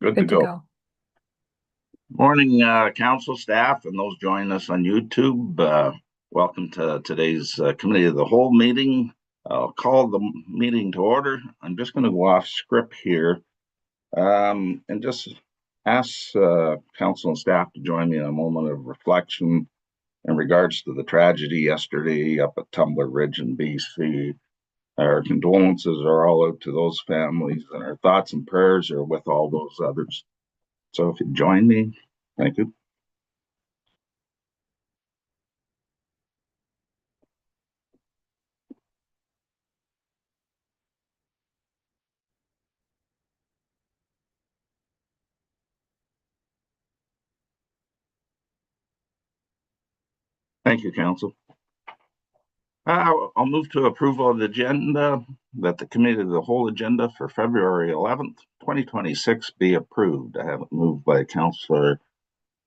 Good to Good to go. go. Morning, council staff and those joining us on YouTube. Welcome to today's Committee of the Whole meeting. I'll call the meeting to order. I'm just going to go off script here and just ask council and staff to join me in a moment of reflection in regards to the tragedy yesterday up at Tumbler Ridge in BC. Our condolences are all out to those families, and our thoughts and prayers are with all those others. So if you join me, thank you. Thank you, council. I'll move to approval of the agenda, that the Committee of the Whole agenda for February 11th, 2026 be approved. I have it moved by Councillor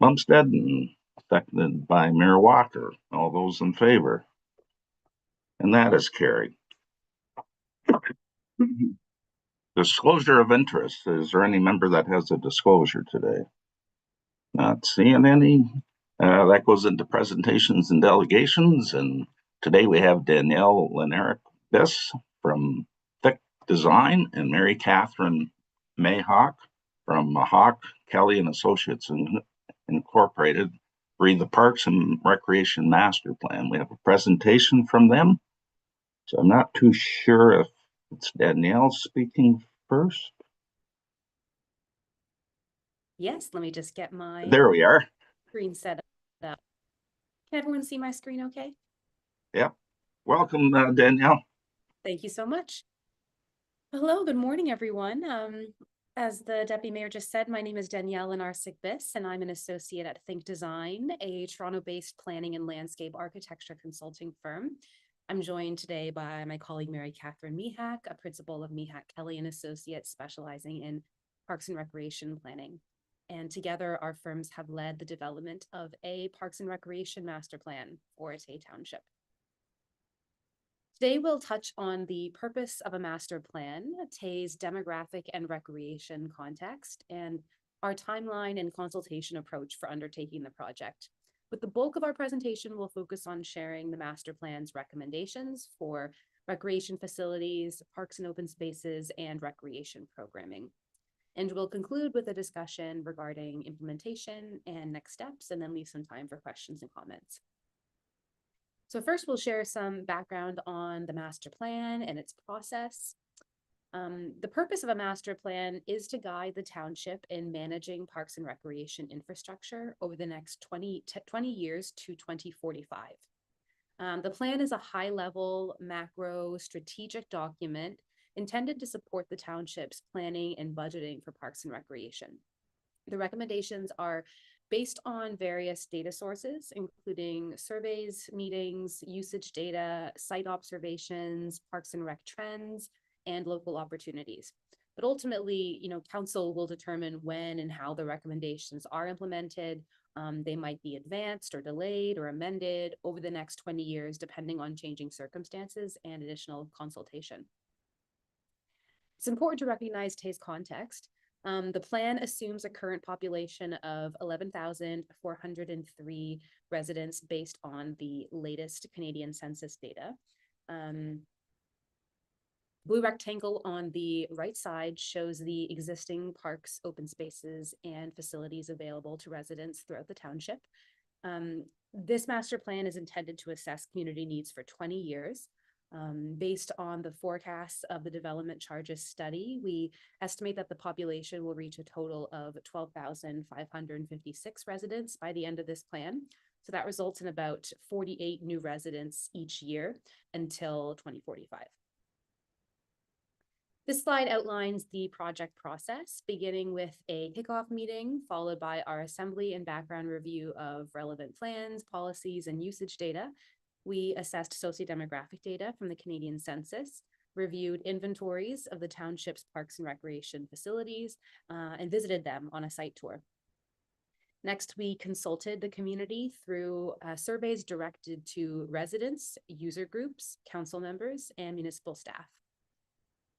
Lumsted and seconded by Mayor Walker. All those in favor? And that is carried. Disclosure of interest. Is there any member that has a disclosure today? Not seeing any. That goes into presentations and delegations. And today we have Danielle Lenerick-Biss from Thick Design and Mary Catherine Mayhawk from Hawk, Kelly and Associates Incorporated, read the Parks and Recreation Master Plan. We have a presentation from them. So I'm not too sure if it's Danielle speaking first. Yes, let me just get my There we are. screen set up. Can everyone see my screen okay? Yep. Welcome, Danielle. Thank you so much. Hello, good morning, everyone. As the Deputy Mayor just said, my name is Danielle Lenerick-Biss, and I'm an associate at Think Design, a Toronto-based planning and landscape architecture consulting firm. I'm joined today by my colleague, Mary Catherine Mayhawk, a principal of Mayhawk, Kelly and Associates specializing in parks and recreation planning. And together, our firms have led the development of a Parks and Recreation Master Plan for Tay Township. Today, we'll touch on the purpose of a master plan, Tay's demographic and recreation context, and our timeline and consultation approach for undertaking the project. With the bulk of our presentation, we'll focus on sharing the master plan's recommendations for recreation facilities, parks and open spaces, and recreation programming. And we'll conclude with a discussion regarding implementation and next steps, and then leave some time for questions and comments. So first, we'll share some background on the master plan and its process. The purpose of a master plan is to guide the township in managing parks and recreation infrastructure over the next 20 years to 2045. The plan is a high-level, macro, strategic document intended to support the township's planning and budgeting for parks and recreation. The recommendations are based on various data sources, including surveys, meetings, usage data, site observations, parks and rec trends, and local opportunities. But ultimately, council will determine when and how the recommendations are implemented. They might be advanced or delayed or amended over the next 20 years, depending on changing circumstances and additional consultation. It's important to recognize Tay's context. The plan assumes a current population of 11,403 residents based on the latest Canadian census data. Blue rectangle on the right side shows the existing parks, open spaces, and facilities available to residents throughout the township. This master plan is intended to assess community needs for 20 years. Based on the forecasts of the development charges study, we estimate that the population will reach a total of 12,556 residents by the end of this plan. So that results in about 48 new residents each year until 2045. This slide outlines the project process, beginning with a kickoff meeting, followed by our assembly and background review of relevant plans, policies, and usage data. We assessed sociodemographic data from the Canadian Census, reviewed inventories of the township's parks and recreation facilities, and visited them on a site tour. Next, we consulted the community through surveys directed to residents, user groups, council members, and municipal staff.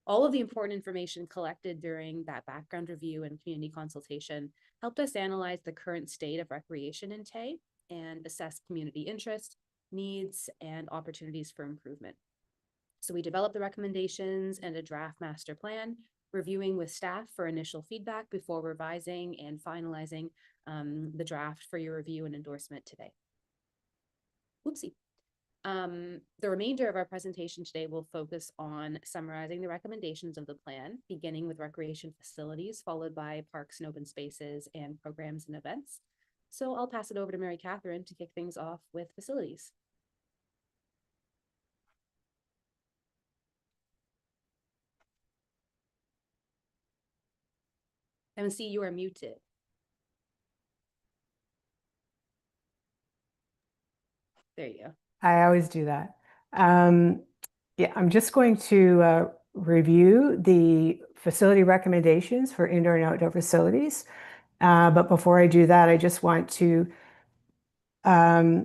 All of the important information collected during that background review and community consultation helped us analyze the current state of recreation in Tay and assess community interest, needs, and opportunities for improvement. So we developed the recommendations and a draft master plan, reviewing with staff for initial feedback before revising and finalizing the draft for your review and endorsement today. Oopsie. The remainder of our presentation today will focus on summarizing the recommendations of the plan, beginning with recreation facilities, followed by parks and open spaces and programs and events. So I'll pass it over to Mary Catherine to kick things off with facilities. MC, you are muted. There you go. I always do that. Yeah, I'm just going to review the facility recommendations for indoor and outdoor facilities. But before I do that, I just want to,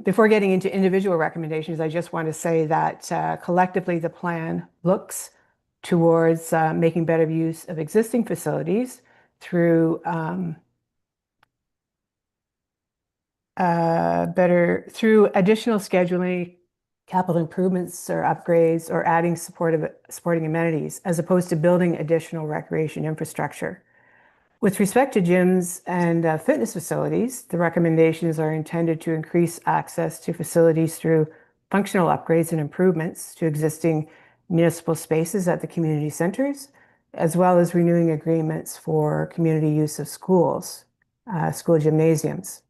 before getting into individual recommendations, I just want to say that collectively the plan looks towards making better use of existing facilities through additional scheduling, capital improvements or upgrades, or adding supporting amenities, as opposed to building additional recreation infrastructure. With respect to gyms and fitness facilities, the recommendations are intended to increase access to facilities through functional upgrades and improvements to existing municipal spaces at the community centers, as well as renewing agreements for community use of schools, school gymnasiums.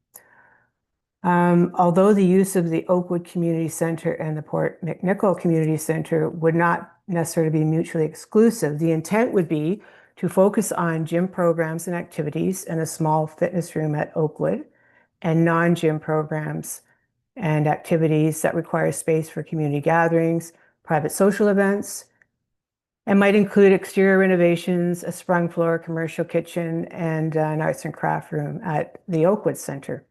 Although the use of the Oakwood Community Center and the Port McNicoll Community Center would not necessarily be mutually exclusive, the intent would be to focus on gym programs and activities and a small fitness room at Oakwood, and non-gym programs and activities that require space for community gatherings, private social events, and might include exterior renovations, a sprung floor, commercial kitchen, and an arts and craft room at the Oakwood Center.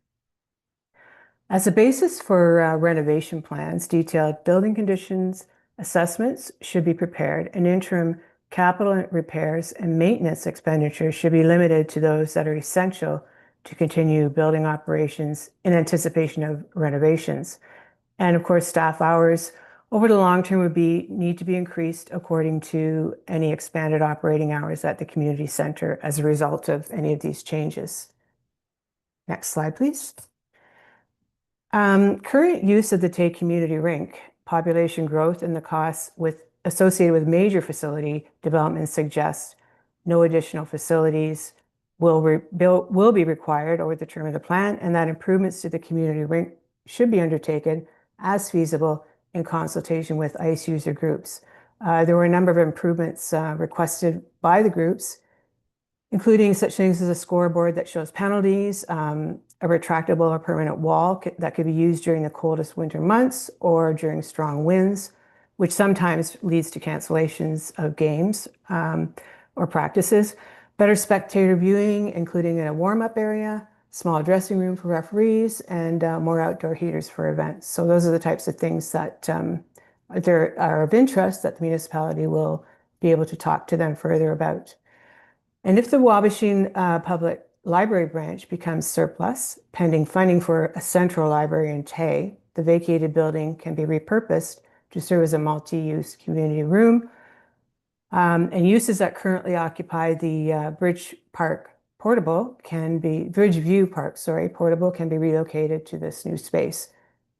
As a basis for renovation plans, detailed building conditions assessments should be prepared, and interim capital repairs and maintenance expenditures should be limited to those that are essential to continue building operations in anticipation of renovations. And of course, staff hours over the long term would need to be increased according to any expanded operating hours at the community center as a result of any of these changes. Next slide, please. Current use of the Tay Community Rink, population growth, and the costs associated with major facility development suggests no additional facilities will be required over the term of the plan, and that improvements to the community rink should be undertaken as feasible in consultation with ICE user groups. There were a number of improvements requested by the groups, including such things as a scoreboard that shows penalties, a retractable or permanent wall that could be used during the coldest winter months or during strong winds, which sometimes leads to cancellations of games or practices. Better spectator viewing, including in a warm-up area, small dressing room for referees, and more outdoor heaters for events. So those are the types of things that are of interest that the municipality will be able to talk to them further about. And if the Wabashing Public Library branch becomes surplus, pending funding for a central library in Tay, the vacated building can be repurposed to serve as a multi-use community room. And uses that currently occupy the Bridgeview Park portable can be relocated to this new space.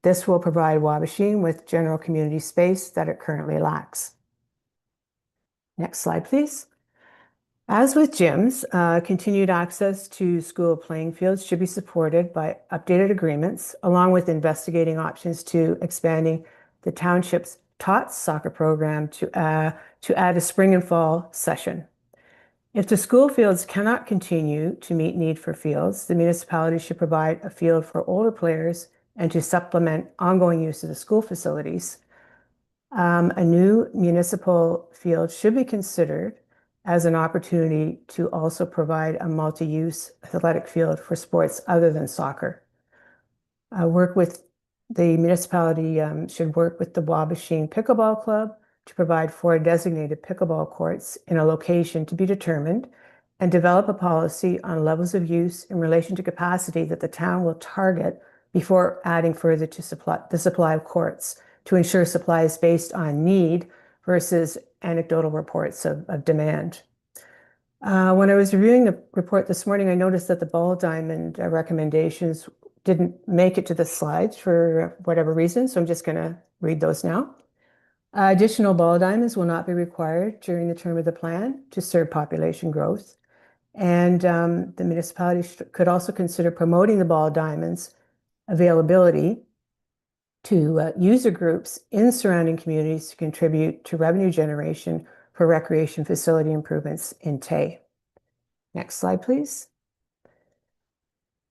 This will provide Wabashing with general community space that it currently lacks. Next slide, please. As with gyms, continued access to school playing fields should be supported by updated agreements, along with investigating options to expanding the township's TOTS soccer program to add a spring and fall session. If the school fields cannot continue to meet need for fields, the municipality should provide a field for older players and to supplement ongoing use of the school facilities. A new municipal field should be considered as an opportunity to also provide a multi-use athletic field for sports other than soccer. The municipality should work with the Wabashing Pickleball Club to provide 4 designated pickleball courts in a location to be determined, and develop a policy on levels of use in relation to capacity that the town will target before adding further to the supply of courts, to ensure supply is based on need versus anecdotal reports of demand. When I was reviewing the report this morning, I noticed that the ball diamond recommendations didn't make it to the slides for whatever reason, so I'm just going to read those now. Additional ball diamonds will not be required during the term of the plan to serve population growth. And the municipality could also consider promoting the ball diamonds availability to user groups in surrounding communities to contribute to revenue generation for recreation facility improvements in Tay. Next slide, please.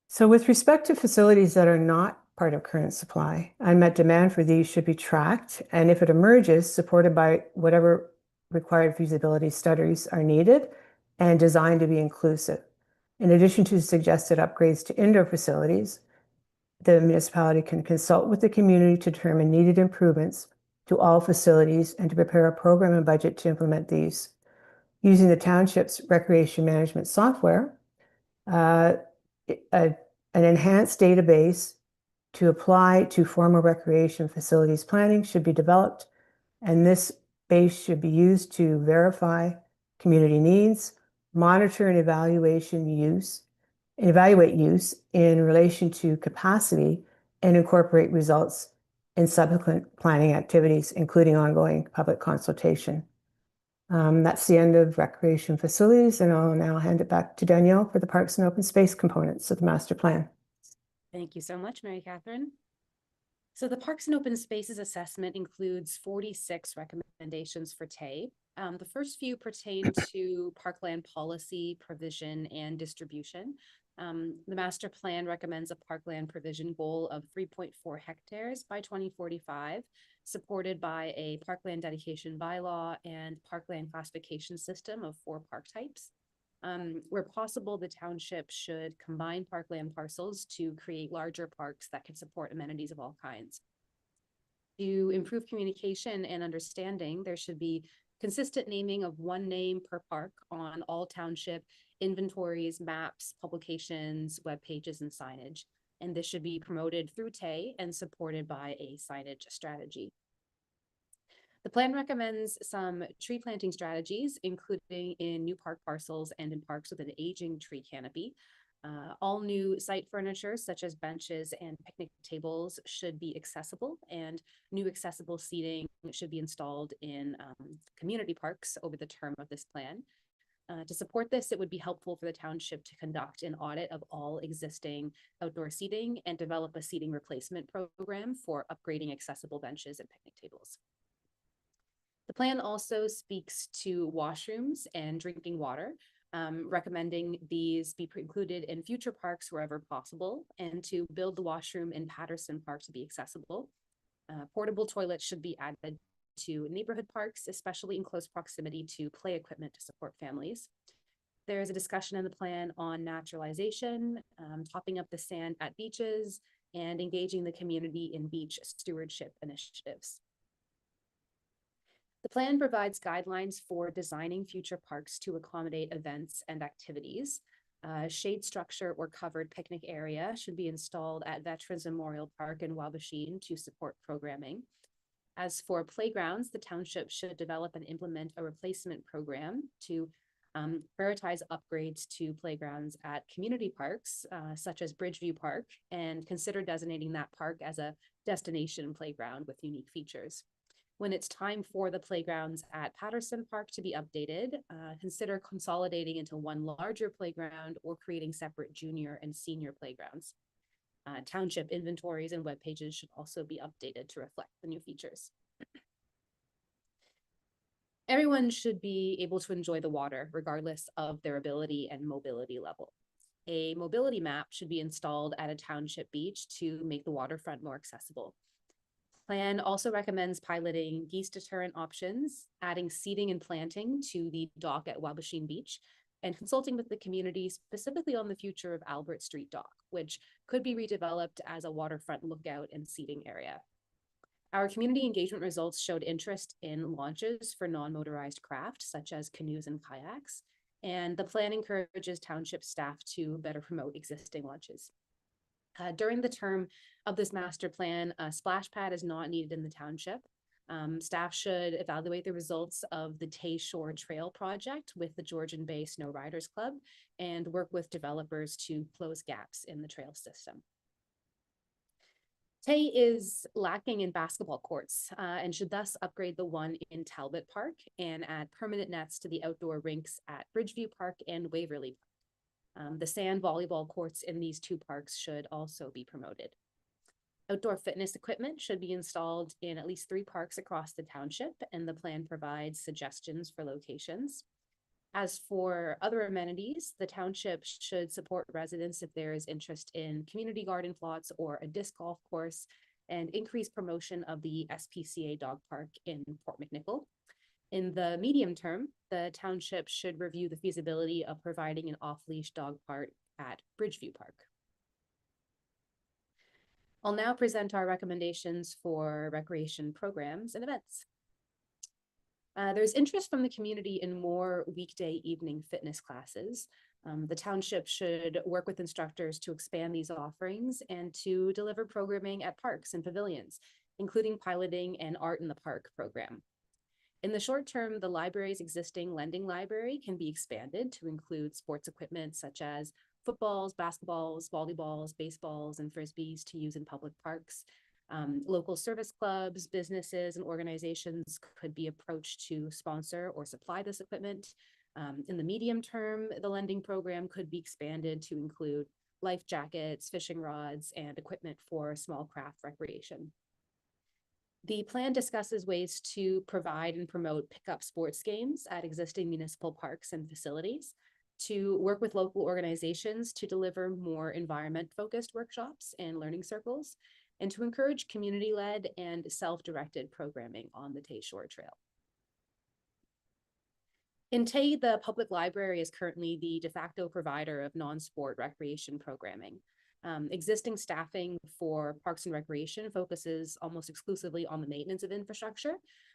So with respect to facilities that are not part of current supply, unmet demand for these should be tracked, and if it emerges, supported by whatever required feasibility studies are needed and designed to be inclusive. In addition to suggested upgrades to indoor facilities, the municipality can consult with the community to determine needed improvements to all facilities and to prepare a program and budget to implement these. Using the township's recreation management software, an enhanced database to apply to formal recreation facilities planning should be developed, and this base should be used to verify community needs, monitor and evaluate use in relation to capacity, and incorporate results in subsequent planning activities, including ongoing public consultation. That's the end of recreation facilities, and I'll now hand it back to Danielle for the parks and open space components of the master plan. Thank you so much, Mary Catherine. So the Parks and Open Spaces assessment includes 46 recommendations for Tay. The first few pertain to parkland policy, provision, and distribution. The master plan recommends a parkland provision goal of 3.4 hectares by 2045, supported by a parkland dedication bylaw and parkland classification system of 4 park types. Where possible, the township should combine parkland parcels to create larger parks that can support amenities of all kinds. To improve communication and understanding, there should be consistent naming of one name per park on all township inventories, maps, publications, web pages, and signage. And this should be promoted through Tay and supported by a signage strategy. The plan recommends some tree planting strategies, including in new park parcels and in parks with an aging tree canopy. All new site furniture, such as benches and picnic tables, should be accessible, and new accessible seating should be installed in community parks over the term of this plan. To support this, it would be helpful for the township to conduct an audit of all existing outdoor seating and develop a seating replacement program for upgrading accessible benches and picnic tables. The plan also speaks to washrooms and drinking water, recommending these be included in future parks wherever possible, and to build the washroom in Patterson Park to be accessible. Portable toilets should be added to neighborhood parks, especially in close proximity to play equipment to support families. There is a discussion in the plan on naturalization, topping up the sand at beaches, and engaging the community in beach stewardship initiatives. The plan provides guidelines for designing future parks to accommodate events and activities. Shade structure or covered picnic area should be installed at Veterans Memorial Park in Wabashin to support programming. As for playgrounds, the township should develop and implement a replacement program to prioritize upgrades to playgrounds at community parks, such as Bridgeview Park, and consider designating that park as a destination playground with unique features. When it's time for the playgrounds at Patterson Park to be updated, consider consolidating into one larger playground or creating separate junior and senior playgrounds. Township inventories and web pages should also be updated to reflect the new features. Everyone should be able to enjoy the water regardless of their ability and mobility level. A mobility map should be installed at a township beach to make the waterfront more accessible. Plan also recommends piloting geese deterrent options, adding seating and planting to the dock at Wabashin Beach, and consulting with the community specifically on the future of Albert Street Dock, which could be redeveloped as a waterfront lookout and seating area. Our community engagement results showed interest in launches for non-motorized craft, such as canoes and kayaks, and the plan encourages township staff to better promote existing launches. During the term of this master plan, a splash pad is not needed in the township. Staff should evaluate the results of the Tay Shore Trail project with the Georgian Bay Snow Riders Club and work with developers to close gaps in the trail system. Tay is lacking in basketball courts and should thus upgrade the one in Talbot Park and add permanent nets to the outdoor rinks at Bridgeview Park and Waverly Park. The sand volleyball courts in these two parks should also be promoted. Outdoor fitness equipment should be installed in at least 3 parks across the township, and the plan provides suggestions for locations. As for other amenities, the township should support residents if there is interest in community garden plots or a disc golf course, and increase promotion of the SPCA dog park in Port McNichol. In the medium term, the township should review the feasibility of providing an off-leash dog park at Bridgeview Park. I'll now present our recommendations for recreation programs and events. There's interest from the community in more weekday evening fitness classes. The township should work with instructors to expand these offerings and to deliver programming at parks and pavilions, including piloting an Art in the Park program. In the short term, the library's existing lending library can be expanded to include sports equipment such as footballs, basketballs, volleyballs, baseballs, and frisbees to use in public parks. Local service clubs, businesses, and organizations could be approached to sponsor or supply this equipment. In the medium term, the lending program could be expanded to include life jackets, fishing rods, and equipment for small craft recreation. The plan discusses ways to provide and promote pickup sports games at existing municipal parks and facilities, to work with local organizations to deliver more environment-focused workshops and learning circles, and to encourage community-led and self-directed programming on the Tay Shore Trail. In Tay, the public library is currently the de facto provider of non-sport recreation programming. Existing staffing for Parks and Recreation focuses almost exclusively on the maintenance of infrastructure.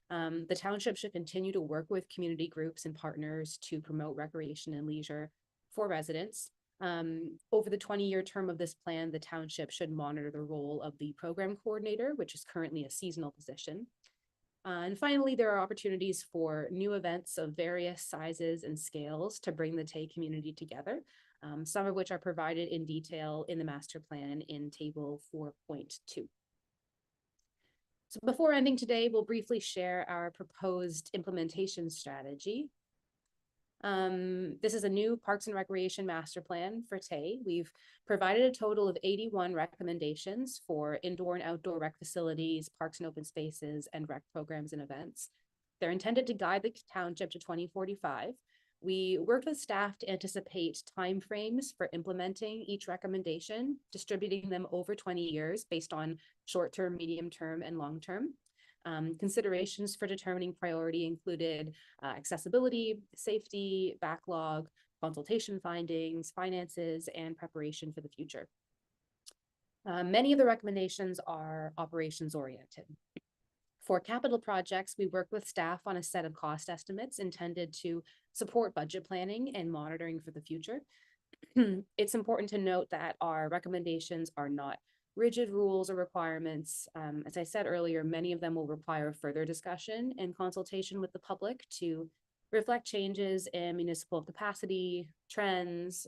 The township should continue to work with community groups and partners to promote recreation and leisure for residents. Over the 20-year term of this plan, the township should monitor the role of the program coordinator, which is currently a seasonal position. And finally, there are opportunities for new events of various sizes and scales to bring the Tay community together, some of which are provided in detail in the master plan in table 4.2. So before ending today, we'll briefly share our proposed implementation strategy. This is a new Parks and Recreation master plan for Tay. We've provided a total of 81 recommendations for indoor and outdoor rec facilities, parks and open spaces, and rec programs and events. They're intended to guide the township to 2045. We worked with staff to anticipate timeframes for implementing each recommendation, distributing them over 20 years based on short-term, medium-term, and long-term. Considerations for determining priority included accessibility, safety, backlog, consultation findings, finances, and preparation for the future. Many of the recommendations are operations-oriented. For capital projects, we work with staff on a set of cost estimates intended to support budget planning and monitoring for the future. It's important to note that our recommendations are not rigid rules or requirements. As I said earlier, many of them will require further discussion and consultation with the public to reflect changes in municipal capacity, trends,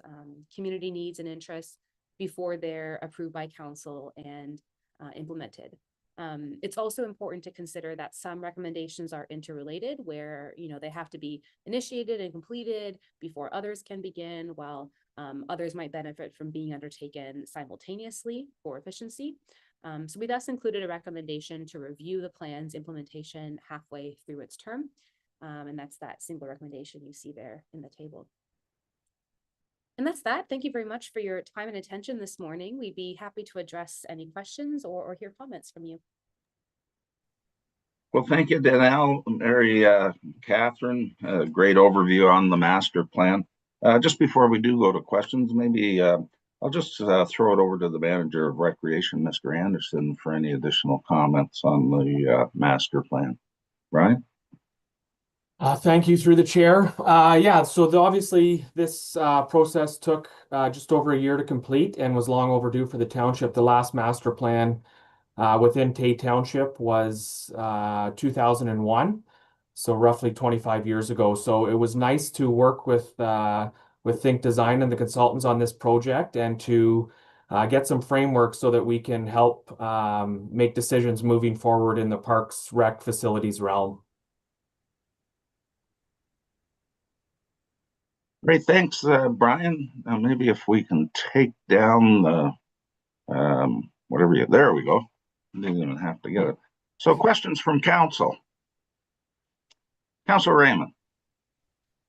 community needs and interests before they're approved by council and implemented. It's also important to consider that some recommendations are interrelated, where they have to be initiated and completed before others can begin, while others might benefit from being undertaken simultaneously for efficiency. So we thus included a recommendation to review the plan's implementation halfway through its term. And that's that single recommendation you see there in the table. And that's that. Thank you very much for your time and attention this morning. We'd be happy to address any questions or hear comments from you. Well, thank you, Danelle, Mary, Catherine. Great overview on the master plan. Just before we do go to questions, maybe I'll just throw it over to the manager of recreation, Mr. Anderson, for any additional comments on the master plan. Brian? Thank you through the chair. Yeah, so obviously this process took just over a year to complete and was long overdue for the township. The last master plan within Tay Township was 2001, so roughly 25 years ago. So it was nice to work with Think Design and the consultants on this project and to get some framework so that we can help make decisions moving forward in the Parks Rec facilities realm. Great, thanks, Brian. Maybe if we can take down the whatever you, there we go. Didn't even have to get it. So questions from council. Councilor Raymond.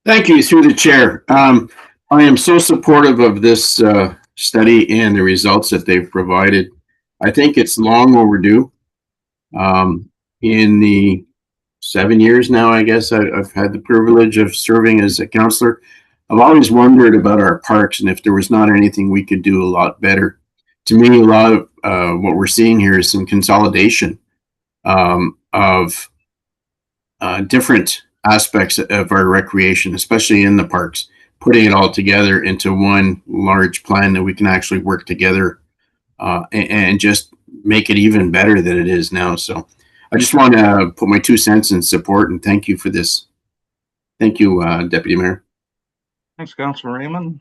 Thank you, through the chair. I am so supportive of this study and the results that they've provided. I think it's long overdue. In the 7 years now, I guess, I've had the privilege of serving as a councillor. I've always wondered about our parks and if there was not anything we could do a lot better. To me, a lot of what we're seeing here is some consolidation of different aspects of our recreation, especially in the parks, putting it all together into one large plan that we can actually work together and just make it even better than it is now. So I just want to put my 2 cents in support and thank you for this. Thank you, Deputy Mayor. Thanks, Councilor Raymond.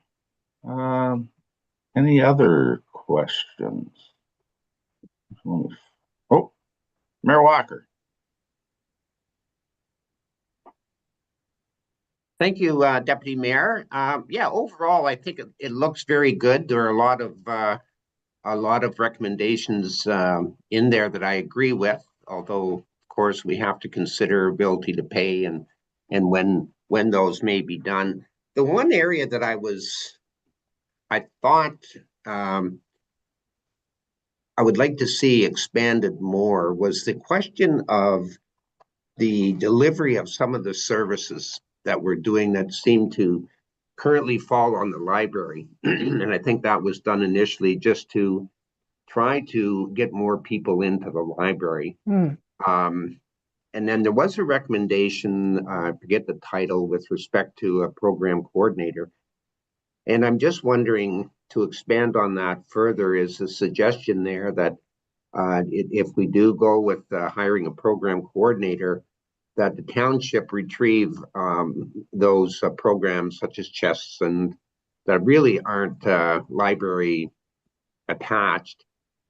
Any other questions? Oh, Mayor Walker. Thank you, Deputy Mayor. Yeah, overall, I think it looks very good. There are a lot of recommendations in there that I agree with. Although, of course, we have to consider ability to pay and when those may be done. The one area that I thought I would like to see expanded more was the question of the delivery of some of the services that we're doing that seem to currently fall on the library. And I think that was done initially just to try to get more people into the library. And then there was a recommendation, I forget the title, with respect to a program coordinator. And I'm just wondering, to expand on that further, is a suggestion there that if we do go with hiring a program coordinator, that the township retrieve those programs such as chests and that really aren't library attached,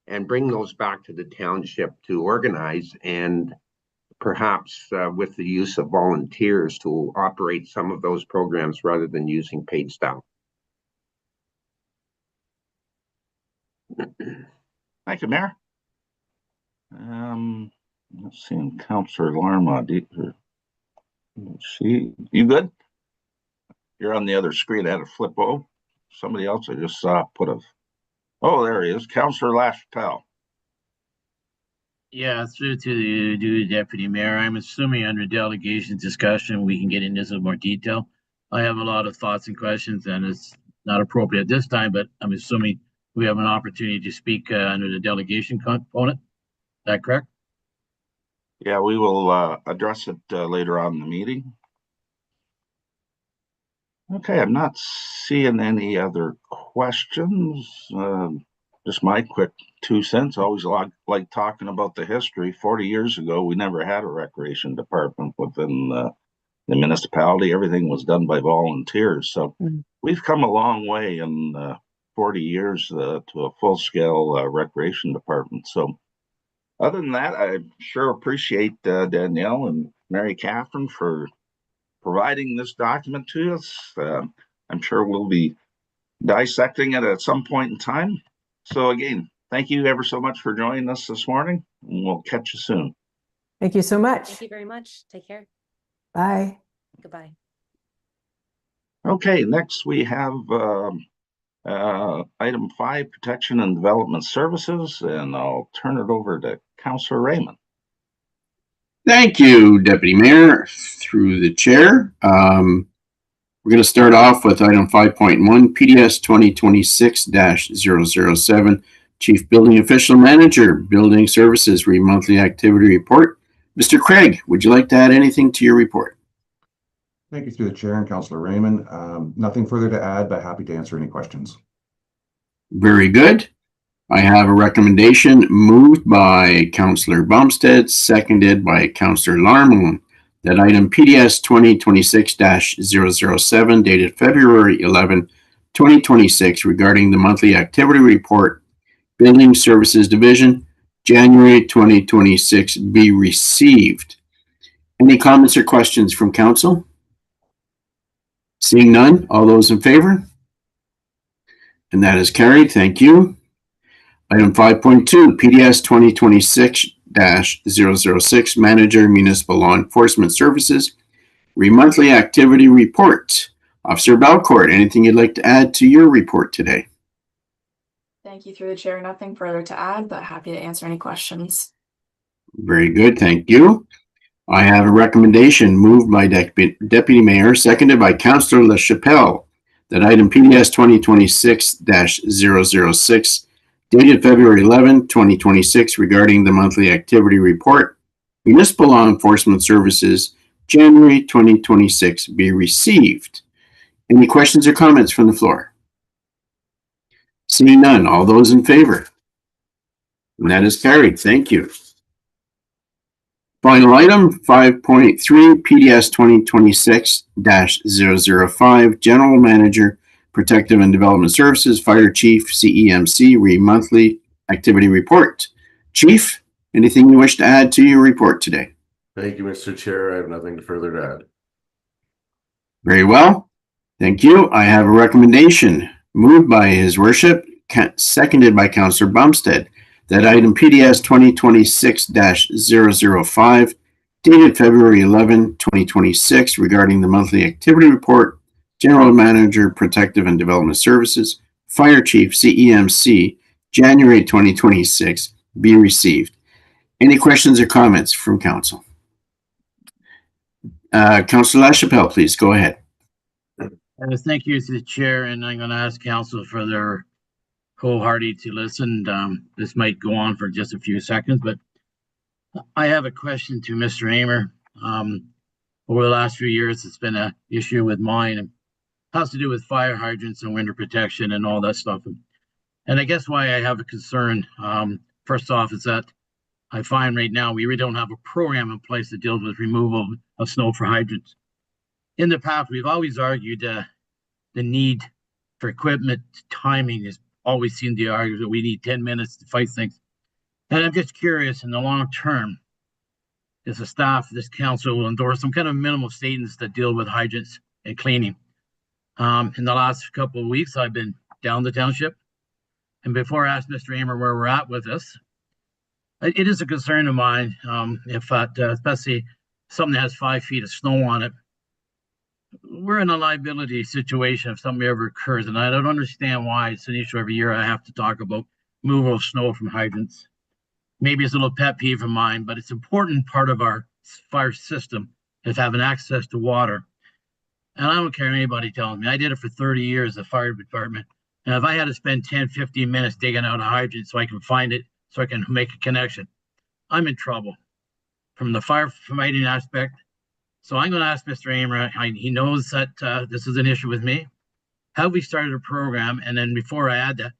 and bring those back to the township to organize, and perhaps with the use of volunteers to operate some of those programs rather than using paid staff. Thank you, Mayor. Let's see, Councilor Larma. You good? You're on the other screen. I had to flip over. Somebody else I just saw put a. Oh, there he is, Councilor Lachapelle. Yeah, through to the Deputy Mayor. I'm assuming under delegation discussion, we can get into some more detail. I have a lot of thoughts and questions, and it's not appropriate this time, but I'm assuming we have an opportunity to speak under the delegation component. Is that correct? Yeah, we will address it later on in the meeting. Okay, I'm not seeing any other questions. Just my quick 2 cents. Always like talking about the history. 40 years ago, we never had a recreation department within the municipality. Everything was done by volunteers. So we've come a long way in 40 years to a full-scale recreation department. So other than that, I sure appreciate Danielle and Mary Catherine for providing this document to us. I'm sure we'll be dissecting it at some point in time. So again, thank you ever so much for joining us this morning, and we'll catch you soon. Thank you so much. Thank you very much. Take care. Bye. Goodbye. Okay, next we have item 5, protection and development services, and I'll turn it over to Councilor Raymond. Thank you, Deputy Mayor, through the chair. We're going to start off with item 5.1, PDS 2026-007, Chief Building Official Manager, Building Services, monthly activity report. Mr. Craig, would you like to add anything to your report? Thank you through the chair and Councillor Raymond. Nothing further to add, but happy to answer any questions. Very good. I have a recommendation moved by Councillor Bumstead, seconded by Councillor Larmon, that item PDS 2026-007 dated February 11, 2026 regarding the monthly activity report, Building Services Division, January 2026 be received. Any comments or questions from council? Seeing none, all those in favor? And that is carried. Thank you. Item 5.2, PDS 2026-006, Manager, Municipal Law Enforcement Services, monthly activity report. Officer Belcourt, anything you'd like to add to your report today? Thank you through the chair. Nothing further to add, but happy to answer any questions. Very good. Thank you. I have a recommendation moved by Deputy Mayor, seconded by Councillor LaChapelle, that item PDS 2026-006 dated February 11, 2026 regarding the monthly activity report, Municipal Law Enforcement Services, January 2026 be received. Any questions or comments from the floor? Seeing none, all those in favor? And that is carried. Thank you. Final item, 5.3, PDS 2026-005, General Manager, Protective and Development Services, Fire Chief, CEMC, monthly activity report. Chief, anything you wish to add to your report today? Thank you, Mr. Chair. I have nothing further to add. Very well. Thank you. I have a recommendation moved by His Worship, seconded by Councillor Bumstead, that item PDS 2026-005, dated February 11, 2026, regarding the monthly activity report, General Manager, Protective and Development Services, Fire Chief, CEMC, January 2026, be received. Any questions or comments from council? Councillor LaChapelle, please go ahead. Thank you to the chair, and I'm going to ask council for their wholehearted to listen. This might go on for just a few seconds, but I have a question to Mr. Aymer. Over the last few years, it's been an issue with mine. It has to do with fire hydrants and winter protection and all that stuff. And I guess why I have a concern, first off, is that I find right now we really don't have a program in place that deals with removal of snow for hydrants. In the past, we've always argued the need for equipment timing is always seemed to argue that we need 10 minutes to fight things. And I'm just curious, in the long term, does the staff of this council will endorse some kind of minimal statements that deal with hydrants and cleaning? In the last couple of weeks, I've been down the township. And before I ask Mr. Aymer where we're at with this, it is a concern of mine, especially something that has 5 feet of snow on it. We're in a liability situation if something ever occurs, and I don't understand why it's an issue every year I have to talk about removal of snow from hydrants. Maybe it's a little pet peeve of mine, but it's an important part of our fire system is having access to water. And I don't care anybody telling me. I did it for 30 years, the fire department. And if I had to spend 10, 15 minutes digging out a hydrant so I can find it, so I can make a connection, I'm in trouble from the firefighting aspect. So I'm going to ask Mr. Aymer, he knows that this is an issue with me. Have we started a program? And then before I add that,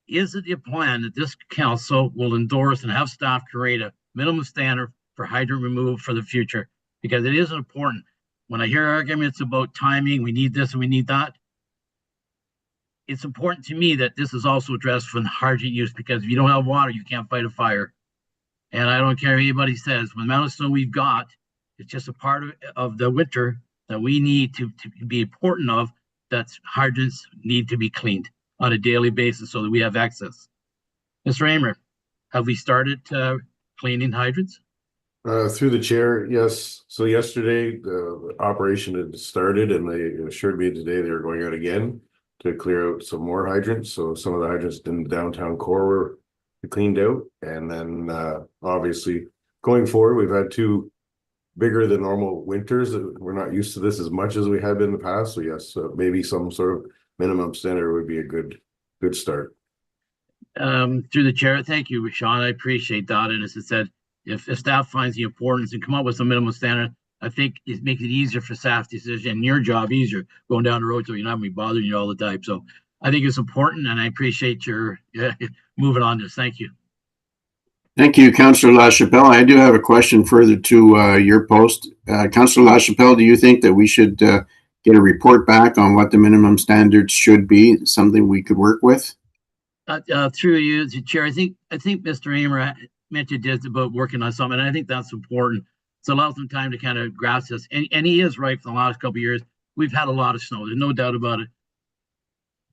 is it the plan that this council will endorse and have staff create a minimum standard for hydrant removal for the future? Because it is important. When I hear arguments about timing, we need this and we need that, it's important to me that this is also addressed for the hydrant use, because if you don't have water, you can't fight a fire. And I don't care what anybody says, with the amount of snow we've got, it's just a part of the winter that we need to be important of, that hydrants need to be cleaned on a daily basis so that we have access. Mr. Aymer, have we started cleaning hydrants? Through the chair, yes. So yesterday, the operation had started, and they assured me today they were going out again to clear out some more hydrants. So some of the hydrants in the downtown core were cleaned out. And then obviously going forward, we've had two bigger than normal winters. We're not used to this as much as we have been in the past. So yes, maybe some sort of minimum standard would be a good start. Through the chair, thank you, Sean. I appreciate that. And as I said, if staff finds the importance and come up with some minimum standard, I think it makes it easier for staff decision and your job easier going down the road so you're not be bothering you all the time. So I think it's important, and I appreciate your moving on this. Thank you. Thank you, Councillor LaChapelle. I do have a question further to your post. Councillor LaChapelle, do you think that we should get a report back on what the minimum standards should be, something we could work with? Through you, the chair, I think Mr. Amer mentioned this about working on something, and I think that's important. It's allowed some time to kind of grasp this, and he is right. For the last couple of years, we've had a lot of snow. There's no doubt about it.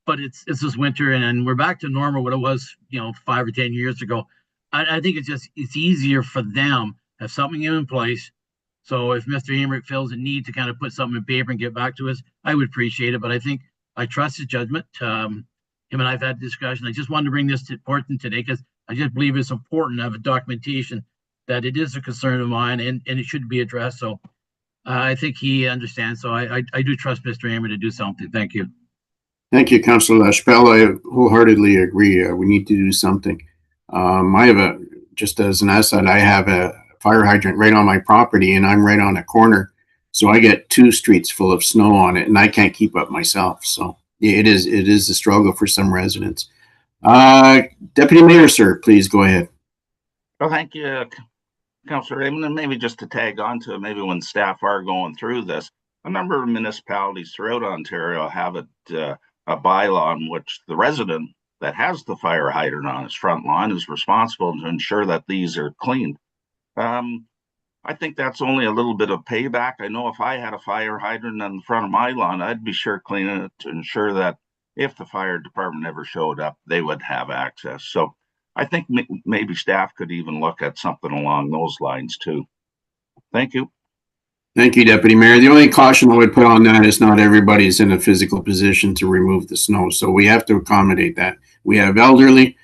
But it's this winter, and we're back to normal what it was, 5 or 10 years ago. I think it's easier for them to have something in place. So if Mr. Hamrick feels a need to kind of put something in paper and get back to us, I would appreciate it. But I trust his judgment. Him and I've had a discussion. I just wanted to bring this to important today because I just believe it's important to have a documentation that it is a concern of mine and it should be addressed. So I think he understands. So I do trust Mr. Hamrick to do something. Thank you. Thank you, Councillor LaChapelle. I wholeheartedly agree. We need to do something. Just as an aside, I have a fire hydrant right on my property and I'm right on a corner. So I get 2 streets full of snow on it and I can't keep up myself. So it is a struggle for some residents. Deputy Mayor, sir, please go ahead. Well, thank you, Councillor Raymond. And maybe just to tag on to it, maybe when staff are going through this, a number of municipalities throughout Ontario have a bylaw in which the resident that has the fire hydrant on its front lawn is responsible to ensure that these are cleaned. I think that's only a little bit of payback. I know if I had a fire hydrant on the front of my lawn, I'd be sure cleaning it to ensure that if the fire department ever showed up, they would have access. So I think maybe staff could even look at something along those lines too. Thank you. Thank you, Deputy Mayor. The only caution I would put on that is not everybody's in a physical position to remove the snow. So we have to accommodate that. We have elderly.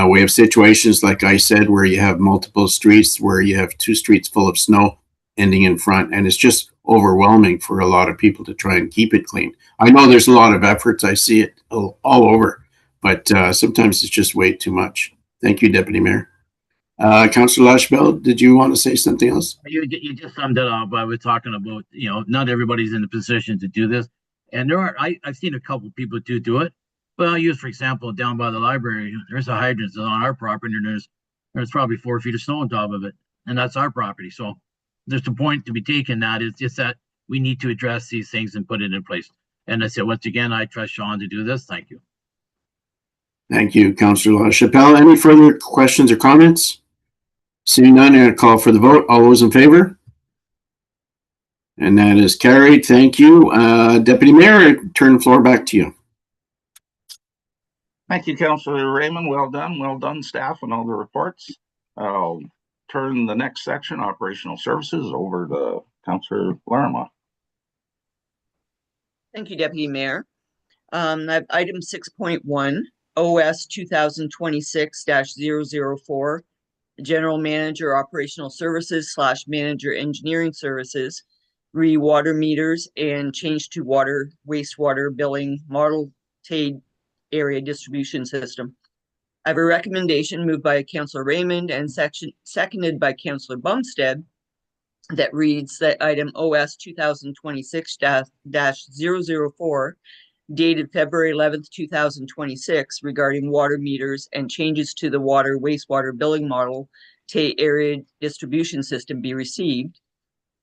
We have situations, like I said, where you have multiple streets, where you have 2 streets full of snow ending in front. And it's just overwhelming for a lot of people to try and keep it clean. I know there's a lot of efforts. I see it all over. But sometimes it's just way too much. Thank you, Deputy Mayor. Councillor LaChapelle, did you want to say something else? You just summed it up. I was talking about, not everybody's in a position to do this. And I've seen a couple of people do it. But I'll use, for example, down by the library, there's a hydrant on our property and there's probably 4 feet of snow on top of it. And that's our property. So there's a point to be taken that it's just that we need to address these things and put it in place. And I said, once again, I trust Sean to do this. Thank you. Thank you, Councillor LaChapelle. Any further questions or comments? Seeing none, I'm going to call for the vote. All those in favor? And that is carried. Thank you. Deputy Mayor, I turn the floor back to you. Thank you, Councillor Raymond. Well done, staff, and all the reports. I'll turn the next section, operational services, over to Councillor Larimore. Thank you, Deputy Mayor. I have item 6.1, OS 2026-004, General Manager Operational Services / Manager Engineering Services, water meters and change to wastewater billing model TADE area distribution system. I have a recommendation moved by Councillor Raymond and seconded by Councillor Bumstead that reads that item OS 2026-004 dated February 11th, 2026 regarding water meters and changes to the wastewater billing model TADE area distribution system be received,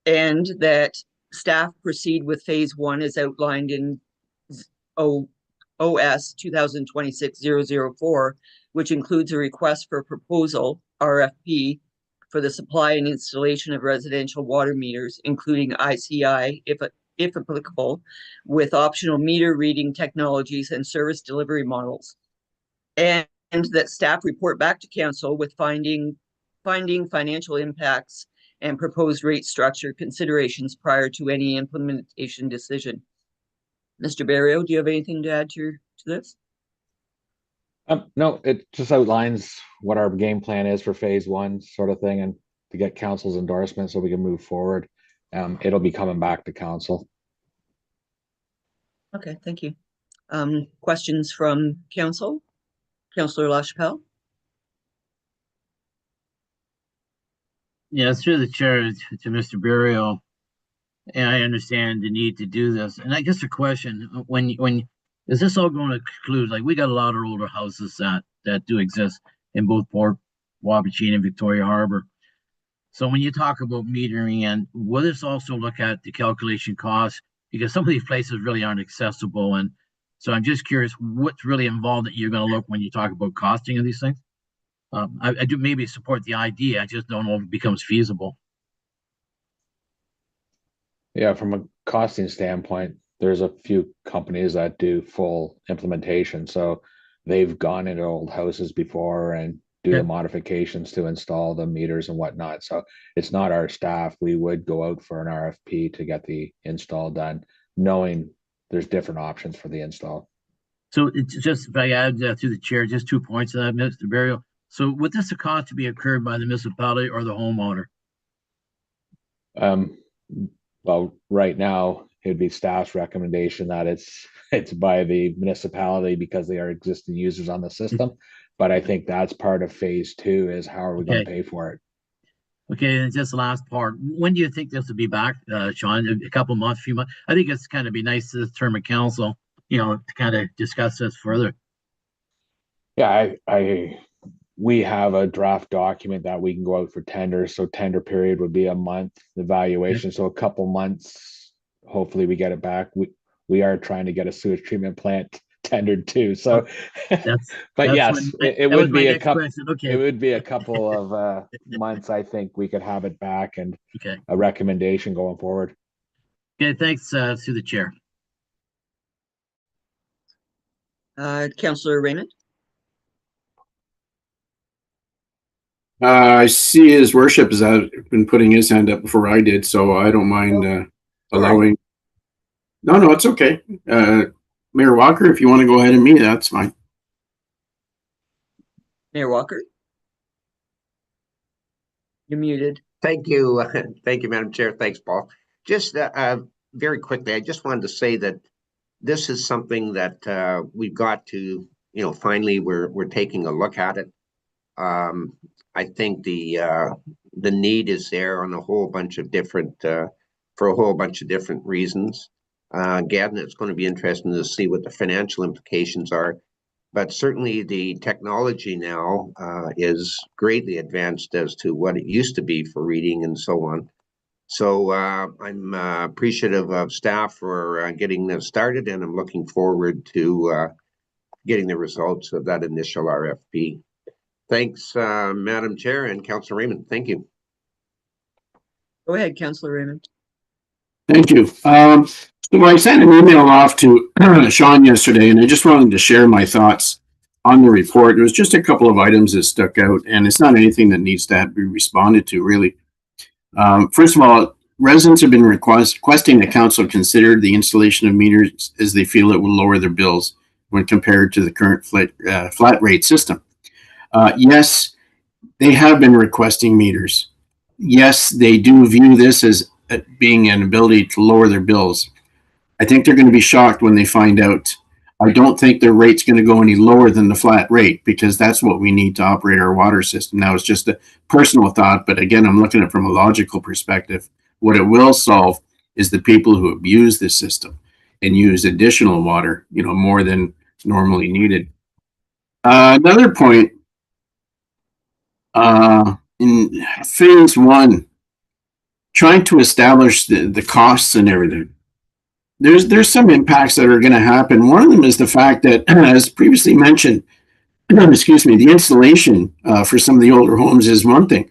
and that staff proceed with phase 1 as outlined in OS 2026-004, which includes a request for proposal, RFP, for the supply and installation of residential water meters, including ICI, if applicable, with optional meter reading technologies and service delivery models. And that staff report back to council with finding financial impacts and proposed rate structure considerations prior to any implementation decision. Mr. Barrio, do you have anything to add to this? No, it just outlines what our game plan is for phase 1 sort of thing, and to get council's endorsement so we can move forward. it'll be coming back to council. Okay, thank you. Questions from council? Councillor LaChapelle? Yeah, through the chair to Mr. Berrio. And I understand the need to do this. And I guess the question, when is this all going to conclude? Like, we got a lot of older houses that do exist in both Port Wabachine and Victoria Harbor. So when you talk about metering, and will this also look at the calculation costs? Because some of these places really aren't accessible. And so I'm just curious what's really involved that you're going to look when you talk about costing of these things. I do maybe support the idea. I just don't know if it becomes feasible. Yeah, from a costing standpoint, there's a few companies that do full implementation. So they've gone into old houses before and do the modifications to install the meters and whatnot. So it's not our staff. We would go out for an RFP to get the install done, knowing there's different options for the install. So it's just, if I add through the chair, just 2 points to that, Mr. Berrio. So would this a cost to be incurred by the municipality or the homeowner? Well, right now it'd be staff's recommendation that it's by the municipality because they are existing users on the system. But I think that's part of phase 2 is how are we going to pay for it? Okay, and just the last part. When do you think this will be back, Sean? A couple months, few months? I think it's kind of be nice to this term of council, to kind of discuss this further. Yeah, we have a draft document that we can go out for tender. So tender period would be a month evaluation. So a couple months, hopefully we get it back. We are trying to get a sewage treatment plant tendered too. So, but yes, it would be a couple. It would be a couple of months. I think we could have it back and a recommendation going forward. Okay, thanks through the chair. Councillor Raymond. I see his worship has been putting his hand up before I did, so I don't mind allowing. No, it's okay. Mayor Walker, if you want to go ahead and me, that's fine. Mayor Walker. You're muted. Thank you. Thank you, Madam Chair. Thanks, Paul. Just very quickly, I just wanted to say that this is something that we've got to, finally we're taking a look at it. I think the need is there on a whole bunch of different for a whole bunch of different reasons. Again, it's going to be interesting to see what the financial implications are, but certainly the technology now is greatly advanced as to what it used to be for reading and so on. So I'm appreciative of staff for getting this started, and I'm looking forward to getting the results of that initial RFP. Thanks, Madam Chair and Councillor Raymond. Thank you. Go ahead, Councillor Raymond. Thank you. So I sent an email off to Sean yesterday, and I just wanted to share my thoughts on the report. There was just a couple of items that stuck out, and it's not anything that needs to be responded to, really. First of all, residents have been requesting the council consider the installation of meters as they feel it will lower their bills when compared to the current flat rate system. Yes, they have been requesting meters. Yes, they do view this as being an ability to lower their bills. I think they're going to be shocked when they find out. I don't think their rate's going to go any lower than the flat rate, because that's what we need to operate our water system. Now, it's just a personal thought, but again, I'm looking at it from a logical perspective. What it will solve is the people who abuse this system and use additional water, more than normally needed. Another point, in phase 1, trying to establish the costs and everything. There's some impacts that are going to happen. One of them is the fact that, as previously mentioned, excuse me, the installation for some of the older homes is one thing.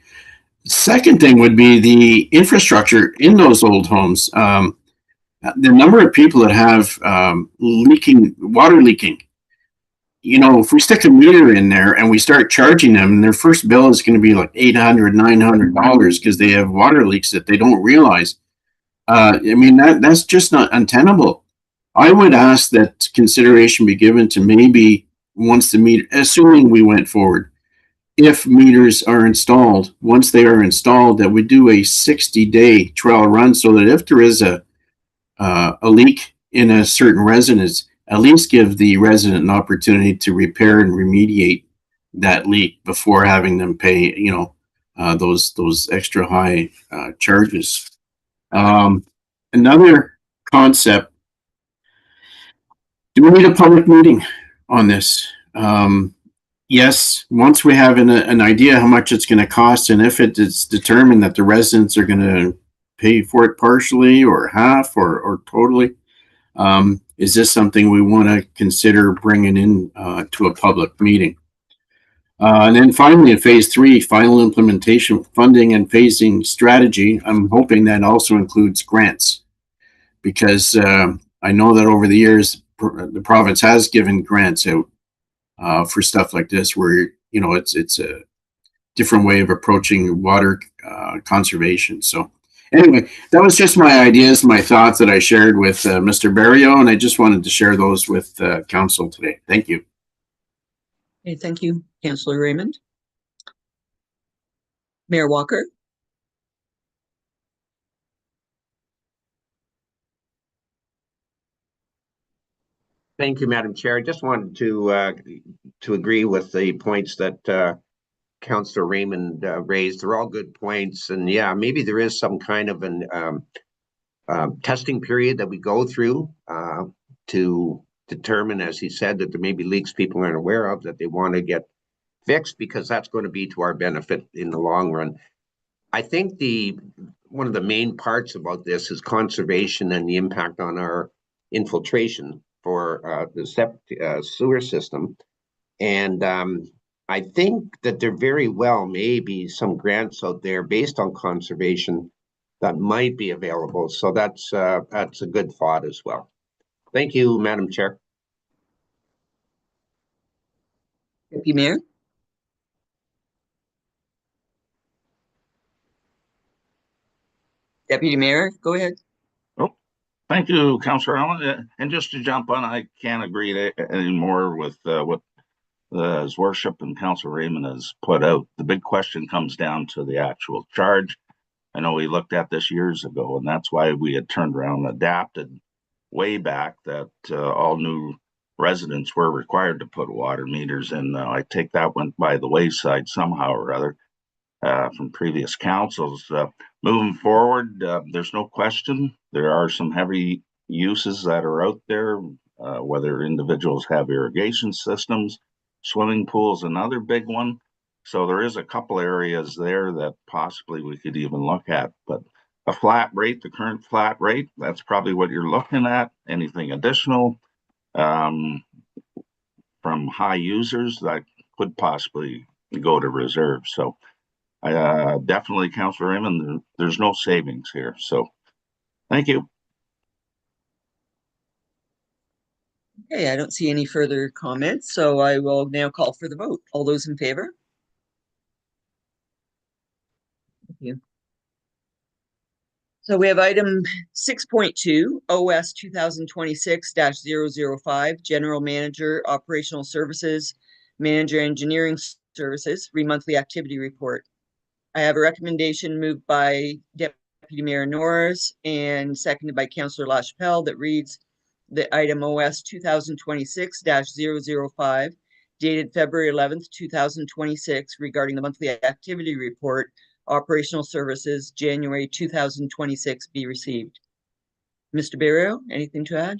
Second thing would be the infrastructure in those old homes. The number of people that have water leaking. If we stick a meter in there and we start charging them, their first bill is going to be like $800, $900 because they have water leaks that they don't realize. That's just not untenable. I would ask that consideration be given to maybe once the meter, assuming we went forward, if meters are installed, once they are installed, that we do a 60-day trial run so that if there is a leak in a certain residence, at least give the resident an opportunity to repair and remediate that leak before having them pay, those extra high charges. Another concept, do we need a public meeting on this? Yes, once we have an idea how much it's going to cost, and if it is determined that the residents are going to pay for it partially or half or totally, is this something we want to consider bringing in to a public meeting? And then finally, in phase 3, final implementation, funding and phasing strategy, I'm hoping that also includes grants, because I know that over the years, the province has given grants out for stuff like this, where, it's a different way of approaching water conservation. So anyway, that was just my ideas, my thoughts that I shared with Mr. Barrio, and I just wanted to share those with council today. Thank you. Okay, thank you, Councillor Raymond. Mayor Walker. Thank you, Madam Chair. I just wanted to agree with the points that Councillor Raymond raised. They're all good points, and yeah, maybe there is some kind of an testing period that we go through to determine, as he said, that there may be leaks people aren't aware of that they want to get fixed, because that's going to be to our benefit in the long run. I think one of the main parts about this is conservation and the impact on our infiltration for the sewer system. And I think that there very well may be some grants out there based on conservation that might be available. So that's a good thought as well. Thank you, Madam Chair. Deputy Mayor. Deputy Mayor, go ahead. Oh, thank you, Councillor Allen. And just to jump on, I can't agree anymore with what His Worship and Councillor Raymond has put out. The big question comes down to the actual charge. I know we looked at this years ago, and that's why we had turned around and adapted way back that all new residents were required to put water meters in. I take that went by the wayside somehow or other from previous councils. Moving forward, there's no question there are some heavy uses that are out there, whether individuals have irrigation systems, swimming pools, another big one. So there is a couple areas there that possibly we could even look at, but a flat rate, the current flat rate, that's probably what you're looking at. Anything additional from high users that could possibly go to reserve. So definitely, Councillor Raymond, there's no savings here. So thank you. Okay, I don't see any further comments, so I will now call for the vote. All those in favor? Thank you. So we have item 6.2, OS 2026-005, General Manager, Operational Services, Manager, Engineering Services, Monthly Activity Report. I have a recommendation moved by Deputy Mayor Norris and seconded by Councillor LaChapelle that reads the item OS 2026-005, dated February 11th, 2026, regarding the monthly activity report, Operational Services, January 2026, be received. Mr. Barrio, anything to add?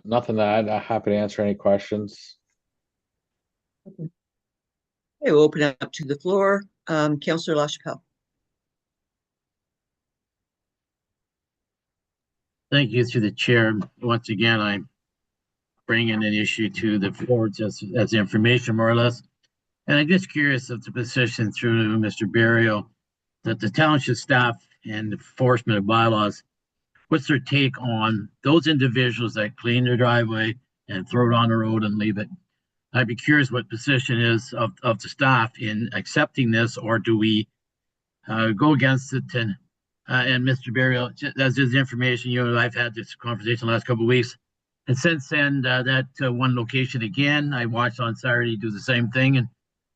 Nothing to add. I'm happy to answer any questions. Okay, we'll open it up to the floor. Councillor LaChapelle. Thank you through the chair. Once again, I'm bringing an issue to the floor as information, more or less. And I'm just curious of the position through Mr. Barrio that the township staff and enforcement of bylaws, what's their take on those individuals that clean their driveway and throw it on the road and leave it? I'd be curious what position is of the staff in accepting this, or do we go against it? And Mr. Barrio, as is information, you and I've had this conversation the last couple of weeks. And since then, that one location again, I watched on Saturday do the same thing. And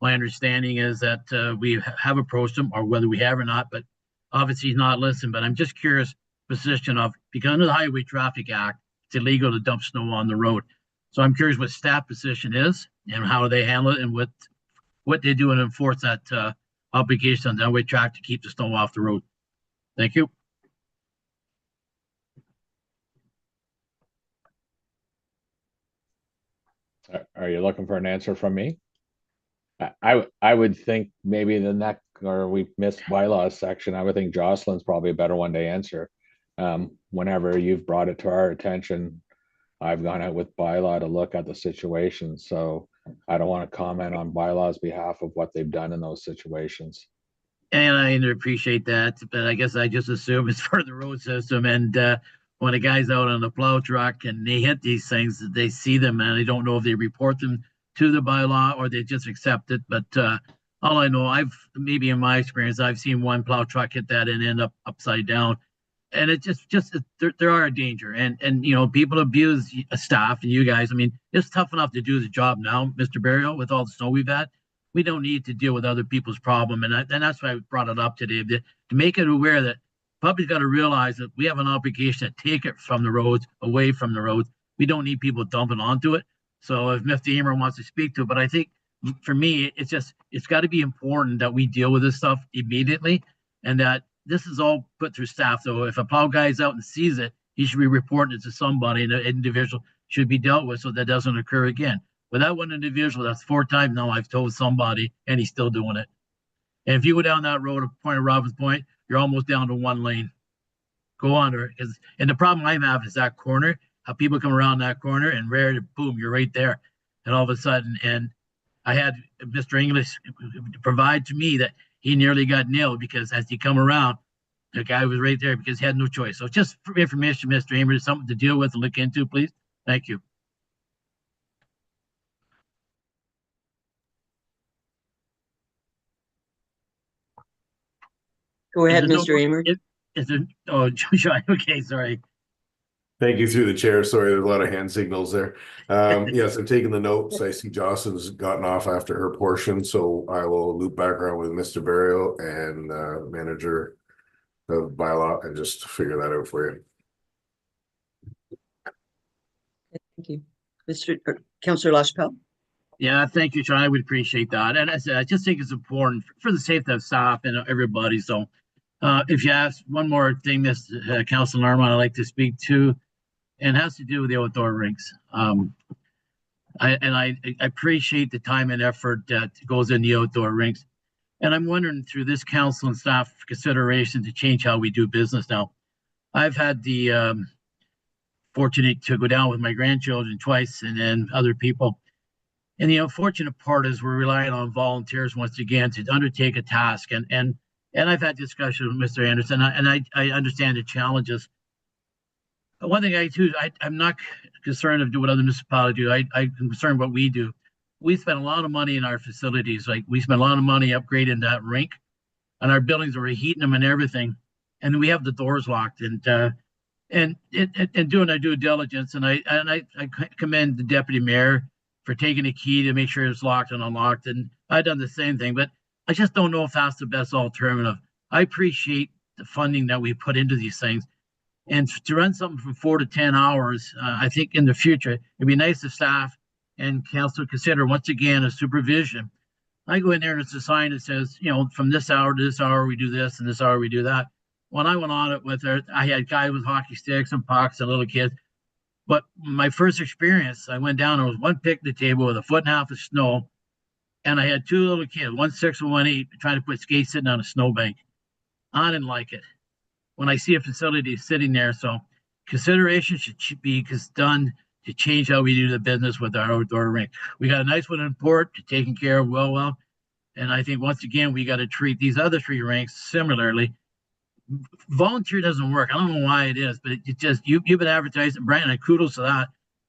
My understanding is that we have approached him, or whether we have or not, but obviously he's not listening. But I'm just curious position of, because under the Highway Traffic Act, it's illegal to dump snow on the road. So I'm curious what staff position is and how they handle it and what they do and enforce that obligation on the highway track to keep the snow off the road. Thank you. Are you looking for an answer from me? I would think maybe the next, or we missed bylaws section. I would think Jocelyn's probably a better one to answer. Whenever you've brought it to our attention, I've gone out with bylaw to look at the situation. So I don't want to comment on bylaw's behalf of what they've done in those situations. And I appreciate that, but I guess I just assume it's for the road system. And when a guy's out on the plow truck and they hit these things, they see them and I don't know if they report them to the bylaw or they just accept it. But all I know, maybe in my experience, I've seen one plow truck hit that and end up upside down. And it there are a danger, and you know, people abuse staff and you guys. I mean, it's tough enough to do the job now, Mr. Burial, with all the snow we've had. We don't need to deal with other people's problem, and that's why I brought it up today, to make it aware that public's got to realize that we have an obligation to take it from the roads, away from the roads. We don't need people dumping onto it. So if Mr. Emer wants to speak to it, but I think for me, it's got to be important that we deal with this stuff immediately, and that this is all put through staff. So if a plow guy's out and sees it, he should be reporting it to somebody, and an individual should be dealt with so that doesn't occur again. But that one individual, that's 4 times now I've told somebody, and he's still doing it. And if you go down that road, Point of Robbins Point, you're almost down to 1 lane. Go under it, and the problem I'm having is that corner, how people come around that corner, and rare to boom, you're right there, and all of a sudden, and I had Mr. English provide to me that he nearly got nailed because as he come around, the guy was right there because he had no choice. So just for information, Mr. Emer, something to deal with and look into, please. Thank you. Go ahead, Mr. Emer. Oh, okay, sorry. Thank you through the chair. Sorry, there's a lot of hand signals there. Yes, I'm taking the notes. I see Jocelyn's gotten off after her portion, so I will loop back around with Mr. Burial and manager of bylaw and just figure that out for you. Thank you. Councillor LaChapelle. Yeah, thank you, Sean. I would appreciate that. And as I said, I just think it's important for the safety of staff and everybody. So if you ask one more thing, this Councillor Larmont, I'd like to speak to, and has to do with the outdoor rinks. I appreciate the time and effort that goes in the outdoor rinks. And I'm wondering through this council and staff consideration to change how we do business now. I've had the fortunate to go down with my grandchildren twice and then other people. And the unfortunate part is we're relying on volunteers once again to undertake a task. And I've had discussions with Mr. Anderson, and I understand the challenges. One thing I'm not concerned of what other municipalities do. I'm concerned what we do. We spend a lot of money in our facilities. Like we spend a lot of money upgrading that rink, and our buildings are reheating them and everything. And we have the doors locked and doing our due diligence. And I commend the deputy mayor for taking a key to make sure it's locked and unlocked. And I've done the same thing, but I just don't know if that's the best alternative. I appreciate the funding that we put into these things. And to run something from 4 to 10 hours, I think in the future, it'd be nice if staff and council consider once again a supervision. I go in there and it's a sign that says, you know, from this hour to this hour, we do this and this hour we do that. When I went on it with her, I had guys with hockey sticks and pucks and little kids. But my first experience, I went down, there was one picnic table with 1.5 feet of snow. And I had 2 little kids, 1 6 and 1 8, trying to put skates sitting on a snowbank. I didn't like it. When I see a facility sitting there, so consideration should be done to change how we do the business with our outdoor rink. We got a nice one in Port, taken care of well. And I think once again, we got to treat these other 3 rinks similarly. Volunteer doesn't work. I don't know why it is, but it just, you've been advertising, Brian, and kudos to that.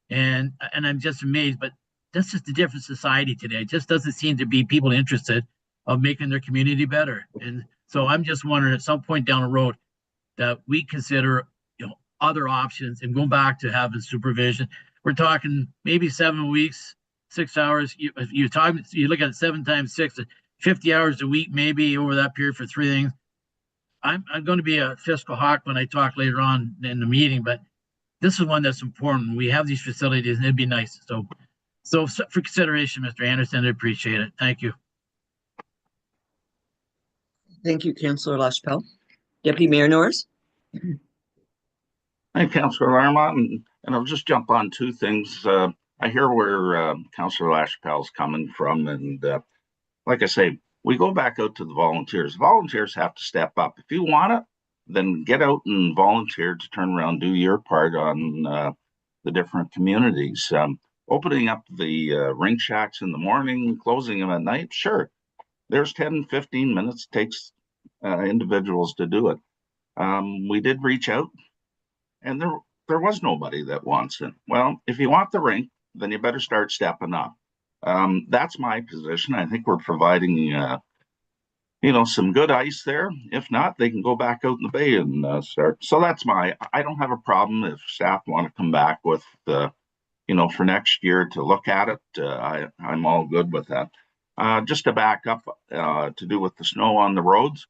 And I'm just amazed, but that's just a different society today. It just doesn't seem to be people interested of making their community better. And so I'm just wondering at some point down the road that we consider, you know, other options and going back to having supervision. We're talking maybe 7 weeks, 6 hours, you look at 7 times 6, 50 hours a week, maybe over that period for 3 things. I'm going to be a fiscal hawk when I talk later on in the meeting, but this is one that's important. We have these facilities and it'd be nice. So for consideration, Mr. Anderson, I appreciate it. Thank you. Thank you, Councillor LaChapelle. Deputy Mayor Norris. Thank you, Councillor Larmont, and I'll just jump on 2 things. I hear where Councillor LaChapelle's coming from, and like I say, we go back out to the volunteers. Volunteers have to step up. If you want it, then get out and volunteer to turn around, do your part on the different communities. Opening up the rink shacks in the morning, closing them at night, sure. There's 10, 15 minutes, takes individuals to do it. We did reach out, and there was nobody that wants it. Well, if you want the rink, then you better start stepping up. That's my position. I think we're providing, some good ice there. If not, they can go back out in the bay and start. So I don't have a problem if staff want to come back with, for next year to look at it. I'm all good with that. Just to back up, to do with the snow on the roads.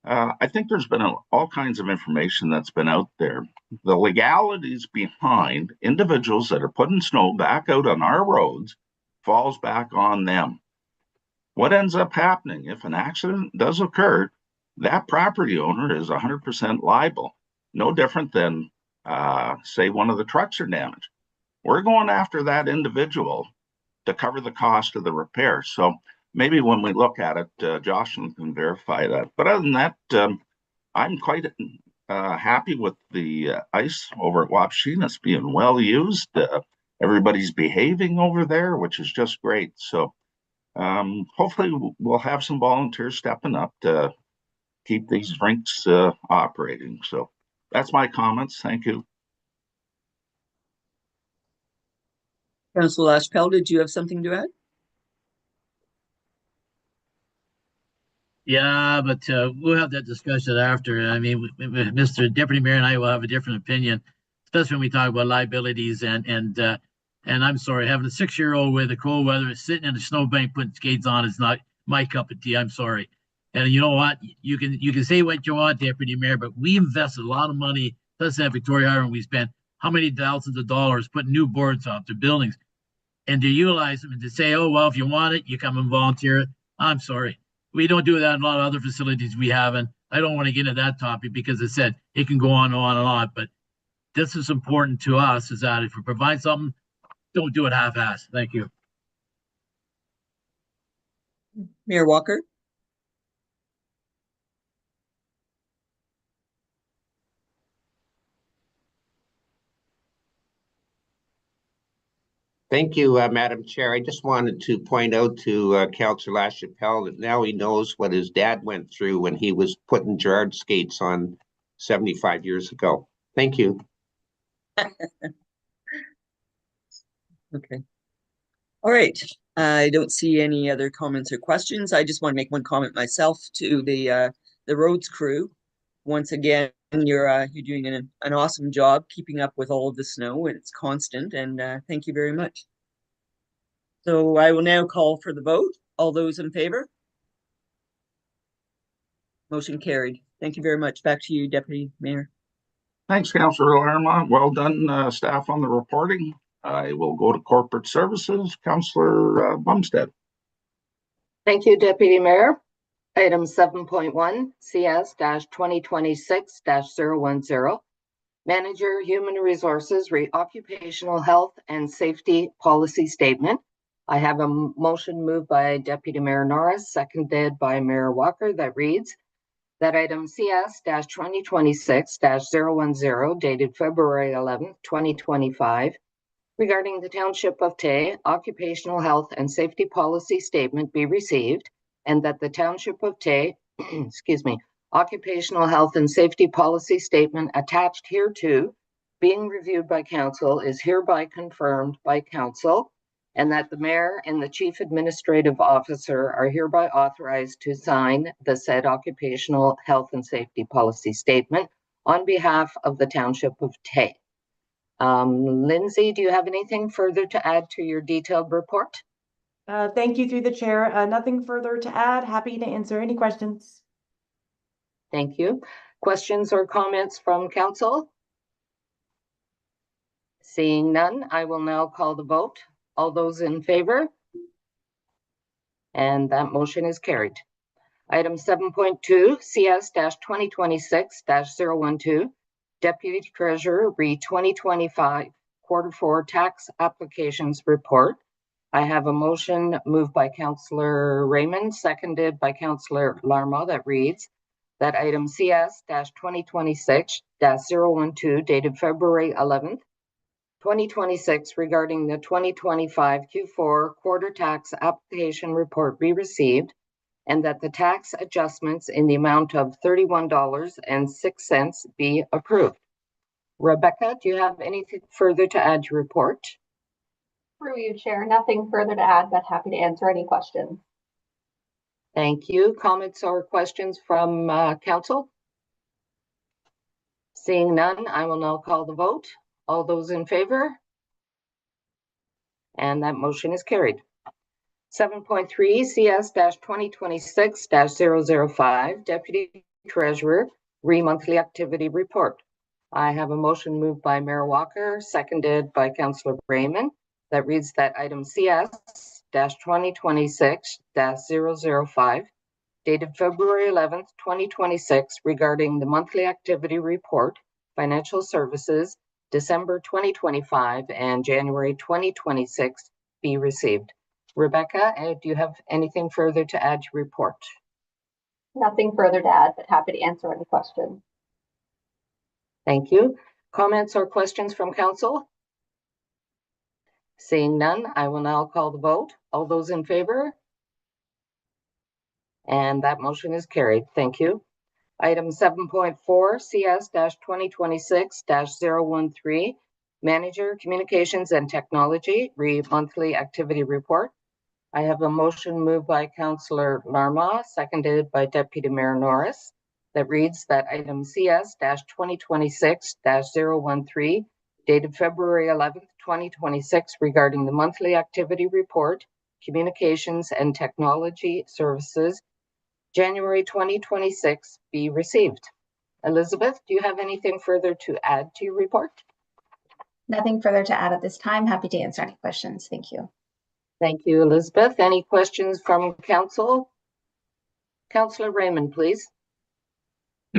I think there's been all kinds of information that's been out there. The legalities behind individuals that are putting snow back out on our roads falls back on them. What ends up happening if an accident does occur, that property owner is 100% liable. No different than, say, one of the trucks are damaged. We're going after that individual to cover the cost of the repair. So maybe when we look at it, Jocelyn can verify that. But other than that, I'm quite happy with the ice over at Wapsheen. It's being well used. Everybody's behaving over there, which is just great. So hopefully we'll have some volunteers stepping up to keep these rinks operating. So that's my comments. Thank you. Councillor LaChapelle, did you have something to add? Yeah, but we'll have that discussion after. I mean, Mr. Deputy Mayor and I will have a different opinion, especially when we talk about liabilities and I'm sorry, having a 6-year-old with the cold weather sitting in a snowbank putting skates on is not my cup of tea. I'm sorry. And you know what? You can say what you want, Deputy Mayor, but we invested a lot of money. Plus at Victoria Island, we spent how many thousands of dollars putting new boards up to buildings, and to utilize them and to say, oh well, if you want it, you come and volunteer it. I'm sorry. We don't do that in a lot of other facilities we have, and I don't want to get into that topic because it said it can go on and on and on. But this is important to us: is that if we provide something, don't do it half-assed. Thank you, Mayor Walker. Thank you, Madam Chair. I just wanted to point out to Councillor LaChapelle that now he knows what his dad went through when he was putting Gerard skates on 75 years ago. Thank you. Okay. All right. I don't see any other comments or questions. I just want to make one comment myself to the roads crew. Once again, you're doing an awesome job keeping up with all of the snow, and it's constant, and thank you very much. So I will now call for the vote. All those in favor? Motion carried. Thank you very much. Back to you, Deputy Mayor. Thanks, Councillor Larmont. Well done, staff, on the reporting. I will go to corporate services. Councillor Bumstead. Thank you, Deputy Mayor. Item 7.1, CS-2026-010, Manager Human Resources Occupational Health and Safety Policy Statement. I have a motion moved by Deputy Mayor Norris, seconded by Mayor Walker, that reads that item CS-2026-010, dated February 11, 2025, regarding the Township of Tay Occupational Health and Safety Policy Statement be received, and that the Township of Tay, Occupational Health and Safety Policy Statement attached hereto, being reviewed by Council, is hereby confirmed by Council, and that the Mayor and the Chief Administrative Officer are hereby authorized to sign the said Occupational Health and Safety Policy Statement on behalf of the Township of Tay. Lindsay, do you have anything further to add to your detailed report? Thank you through the chair. Nothing further to add. Happy to answer any questions. Thank you. Questions or comments from council? Seeing none, I will now call the vote. All those in favor? And that motion is carried. Item 7.2, CS-2026-012, Deputy Treasurer re 2025 Q4 tax applications report. I have a motion moved by Councillor Raymond, seconded by Councillor Larma, that reads that item CS-2026-012 dated February 11th, 2026 regarding the 2025 Q4 quarter tax application report be received, and that the tax adjustments in the amount of $31.06 be approved. Rebecca, do you have anything further to add to your report? Through you, Chair. Nothing further to add, but happy to answer any questions. Thank you. Comments or questions from council? Seeing none, I will now call the vote. All those in favor? And that motion is carried. 7.3 CS-2026-005 Deputy Treasurer re-monthly activity report. I have a motion moved by Mayor Walker, seconded by Councillor Raymond, that reads that item CS-2026-005 dated February 11th, 2026 regarding the monthly activity report, financial services, December 2025 and January 2026 be received. Rebecca, do you have anything further to add to your report? Nothing further to add, but happy to answer any questions. Thank you. Comments or questions from council? Seeing none, I will now call the vote. All those in favor? And that motion is carried. Thank you. Item 7.4 CS-2026-013 Manager Communications and Technology re-monthly activity report. I have a motion moved by Councillor Larma, seconded by Deputy Mayor Norris, that reads that item CS-2026-013 dated February 11th, 2026 regarding the monthly activity report, communications and technology services, January 2026 be received. Elizabeth, do you have anything further to add to your report? Nothing further to add at this time. Happy to answer any questions. Thank you. Thank you, Elizabeth. Any questions from council? Councillor Raymond, please.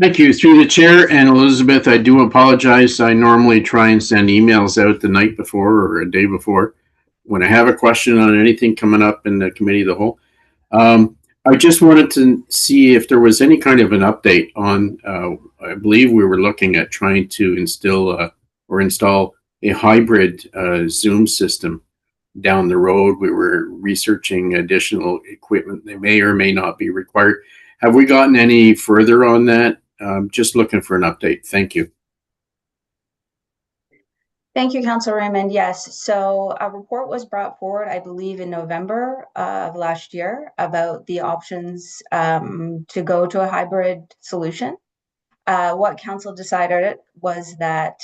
Thank you. Through the chair, and Elizabeth, I do apologize. I normally try and send emails out the night before or a day before when I have a question on anything coming up in the committee of the whole. I just wanted to see if there was any kind of an update on, I believe we were looking at trying to install a hybrid Zoom system down the road. We were researching additional equipment that may or may not be required. Have we gotten any further on that? Just looking for an update. Thank you. Thank you, Councillor Raymond. Yes, so a report was brought forward, I believe, in November of last year about the options to go to a hybrid solution. What council decided was that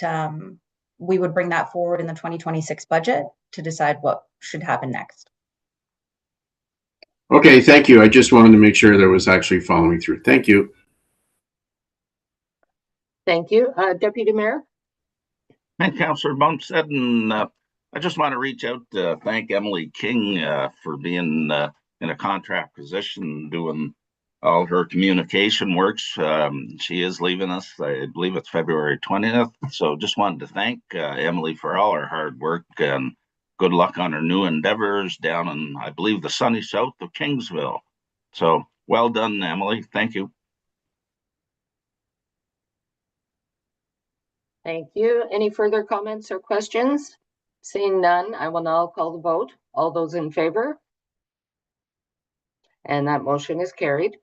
we would bring that forward in the 2026 budget to decide what should happen next. Okay, thank you. I just wanted to make sure there was actually following through. Thank you. Thank you. Deputy Mayor? And Councillor Bumstead, I just want to reach out to thank Emily King for being in a contract position doing all her communication works. She is leaving us, I believe it's February 20th. So just wanted to thank Emily for all her hard work and good luck on her new endeavors down in, I believe, the sunny south of Kingsville. So well done, Emily. Thank you. Thank you. Any further comments or questions? Seeing none, I will now call the vote. All those in favor? And that motion is carried.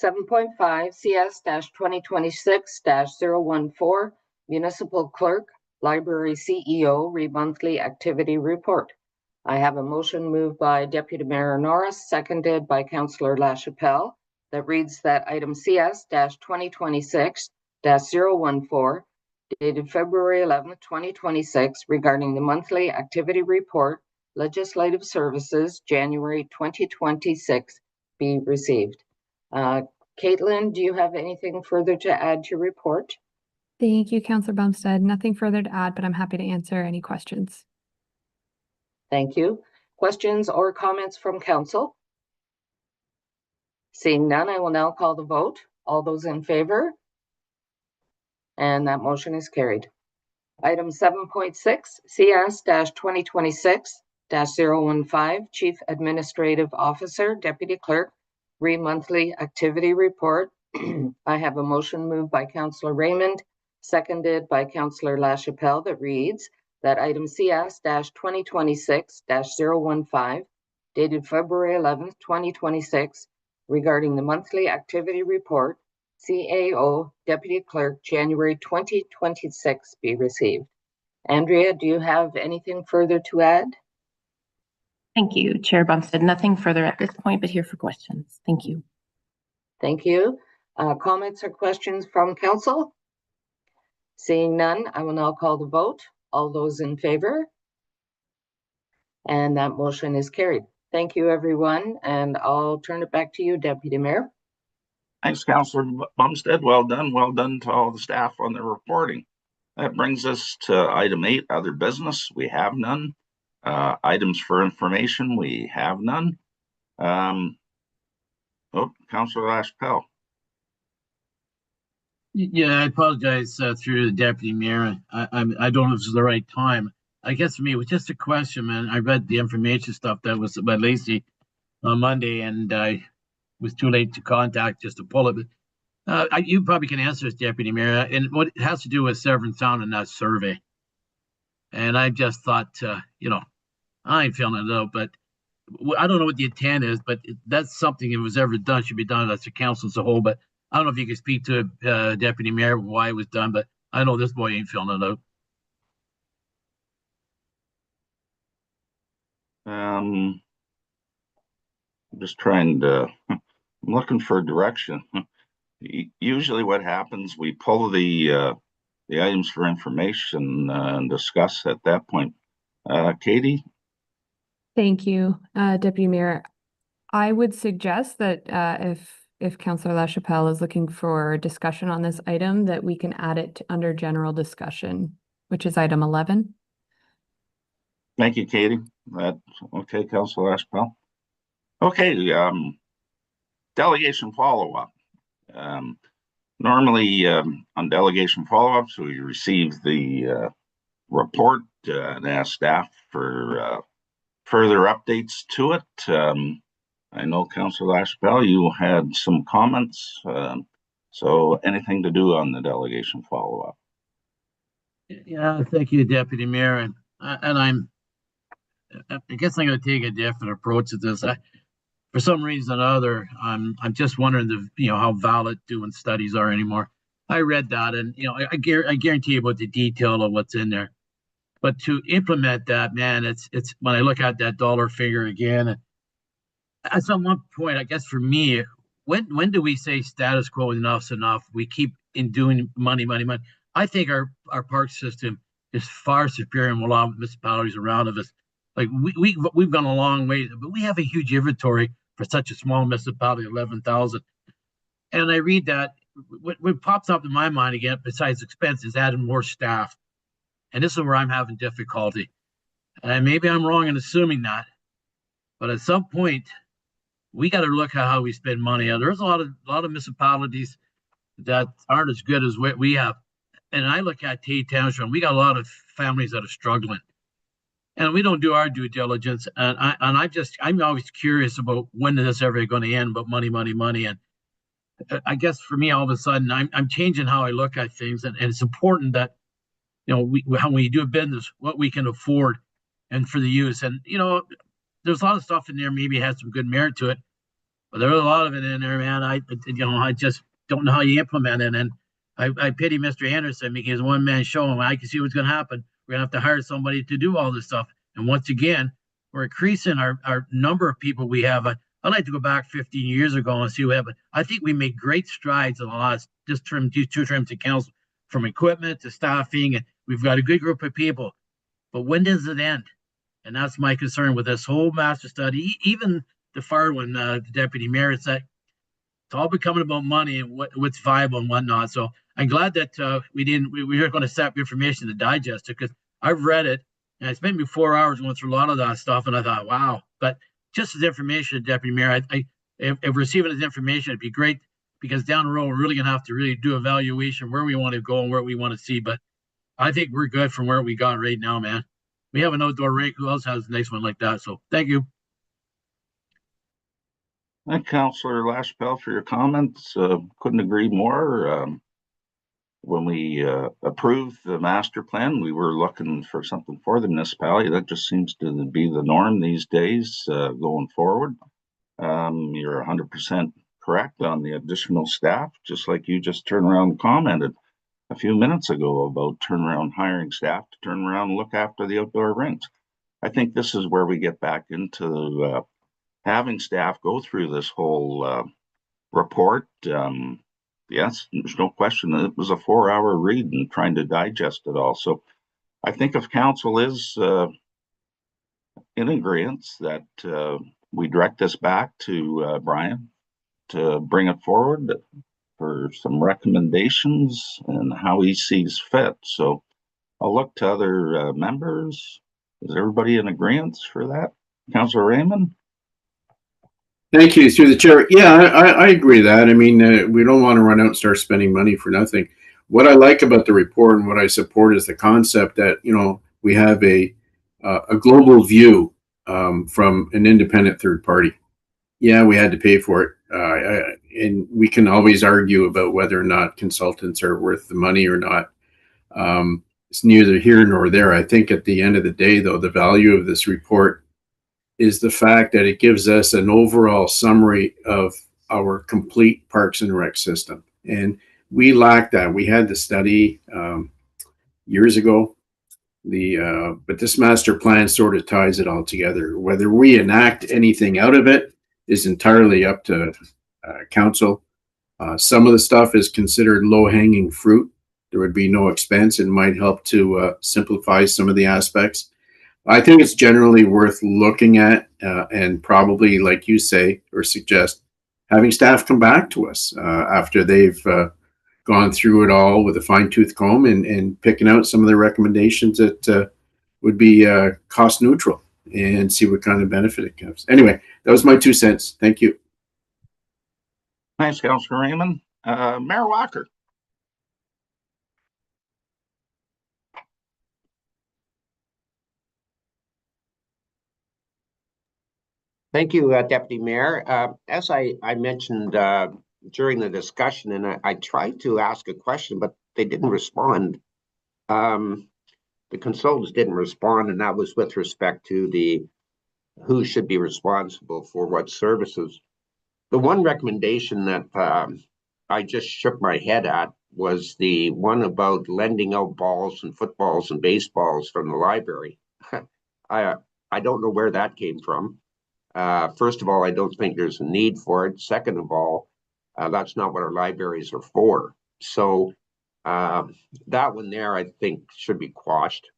7.5 CS-2026-014 Municipal Clerk Library CEO re-monthly activity report. I have a motion moved by Deputy Mayor Norris, seconded by Councillor LaChapelle, that reads that item CS-2026-014 dated February 11th, 2026, regarding the monthly activity report, legislative services, January 2026, be received. Caitlin, do you have anything further to add to your report? Thank you, Councillor Bumstead. Nothing further to add, but I'm happy to answer any questions. Thank you. Questions or comments from council? Seeing none, I will now call the vote. All those in favor? And that motion is carried. Item 7.6, CS-2026-015, Chief Administrative Officer, Deputy Clerk, monthly activity report. I have a motion moved by Councillor Raymond, seconded by Councillor LaChapelle, that reads that item CS-2026-015, dated February 11th, 2026, regarding the monthly activity report, CAO Deputy Clerk, January 2026, be received. Andrea, do you have anything further to add? Thank you, Chair Bumstead. Nothing further at this point, but here for questions. Thank you. Thank you. Comments or questions from council? Seeing none, I will now call the vote. All those in favor? And that motion is carried. Thank you, everyone, and I'll turn it back to you, Deputy Mayor. Thanks, Councillor Bumstead. Well done. Well done to all the staff on their reporting. That brings us to item 8, other business. We have none. Items for information, we have none. Councillor LaChapelle. Yeah, I apologize through the deputy mayor. I don't know if it's the right time. I guess for me, it was just a question, man. I read the information stuff that was by Lacey on Monday, and I was too late to contact just to pull it. But you probably can answer this, deputy mayor, and what it has to do with Severn Sound and that survey. And I just thought, I ain't feeling it out, but I don't know what the intent is, but that's something, if it was ever done, should be done as a council as a whole. But I don't know if you could speak to Deputy Mayor why it was done, but I know this boy ain't feeling it out. I'm just trying to, I'm looking for direction. Usually what happens, we pull the items for information and discuss at that point. Katie? Thank you, Deputy Mayor. I would suggest that if Councillor LaChapelle is looking for discussion on this item, that we can add it under general discussion, which is item 11. Thank you, Katie. Okay, Councillor LaChapelle. Okay, delegation follow-up. Normally, on delegation follow-ups, we receive the report and ask staff for further updates to it. I know, Councillor LaChapelle, you had some comments. So anything to do on the delegation follow-up? Yeah, thank you, Deputy Mayor. And I guess I'm going to take a different approach to this. For some reason or other, I'm just wondering how valid doing studies are anymore. I read that, and I guarantee you about the detail of what's in there. But to implement that, man, it's when I look at that dollar figure again, at some one point, I guess for me, when do we say status quo, enough's enough? We keep in doing money. I think our park system is far superior in a lot of municipalities around of us. Like we've gone a long way, but we have a huge inventory for such a small municipality, 11,000. And I read that, what pops up in my mind again, besides expenses, adding more staff. And this is where I'm having difficulty. And maybe I'm wrong in assuming that, but at some point, we got to look at how we spend money. There's a lot of municipalities that aren't as good as what we have. And I look at Tate Township, and we got a lot of families that are struggling. And we don't do our due diligence. And I'm always curious about when is this ever going to end, but money. And I guess for me, all of a sudden, I'm changing how I look at things. And it's important that, when you do a business, what we can afford and for the use. And, there's a lot of stuff in there, maybe has some good merit to it, but there's a lot of it in there, man. I just don't know how you implement it. And I pity Mr. Anderson because one man show him, I can see what's going to happen. We're going to have to hire somebody to do all this stuff. And once again, we're increasing our number of people we have. I'd like to go back 15 years ago and see what happened. I think we made great strides in the last, just two terms of council, from equipment to staffing. And we've got a good group of people, but when does it end? And that's my concern with this whole master study, even the fire one, the deputy mayor, it's that it's all becoming about money and what's viable and whatnot. So I'm glad that we were going to set up information to digest it, because I've read it and I spent me 4 hours going through a lot of that stuff, and I thought, wow. But just as information, Deputy Mayor, if receiving this information, it'd be great, because down the road we're really going to have to really do evaluation where we want to go and where we want to see. But I think we're good from where we got right now, man. We have an outdoor rink. Who else has a nice one like that? So thank you. Thank Councillor LaChapelle for your comments. Couldn't agree more. When we approved the master plan, we were looking for something for the municipality. That just seems to be the norm these days going forward. You're 100% correct on the additional staff, just like you just turned around and commented a few minutes ago about hiring staff to turn around and look after the outdoor rinks. I think this is where we get back into having staff go through this whole report. Yes, there's no question that it was a 4-hour read and trying to digest it all. So I think if council is in agreement that we direct this back to Brian to bring it forward for some recommendations and how he sees fit. So I'll look to other members. Is everybody in agreement for that? Councillor Raymond? Thank you, through the chair. Yeah, I agree with that. I mean, we don't want to run out and start spending money for nothing. What I like about the report and what I support is the concept that, you know, we have a global view from an independent third party. Yeah, we had to pay for it. And we can always argue about whether or not consultants are worth the money or not. It's neither here nor there. I think at the end of the day, though, the value of this report is the fact that it gives us an overall summary of our complete Parks and Rec system. And we lack that. We had the study years ago, but this master plan sort of ties it all together. Whether we enact anything out of it is entirely up to council. Some of the stuff is considered low-hanging fruit. There would be no expense and might help to simplify some of the aspects. I think it's generally worth looking at and probably, like you say or suggest, having staff come back to us after they've gone through it all with a fine-tooth comb and picking out some of the recommendations that would be cost neutral and see what kind of benefit it gives. Anyway, that was my 2 cents. Thank you. Thanks, Councillor Raymond. Mayor Walker. Thank you, Deputy Mayor. As I mentioned during the discussion, and I tried to ask a question, but they didn't respond. The consultants didn't respond, and that was with respect to who should be responsible for what services. The one recommendation that I just shook my head at was the one about lending out balls and footballs and baseballs from the library. I don't know where that came from. First of all, I don't think there's a need for it. Second of all, that's not what our libraries are for. So that one there, I think, should be quashed.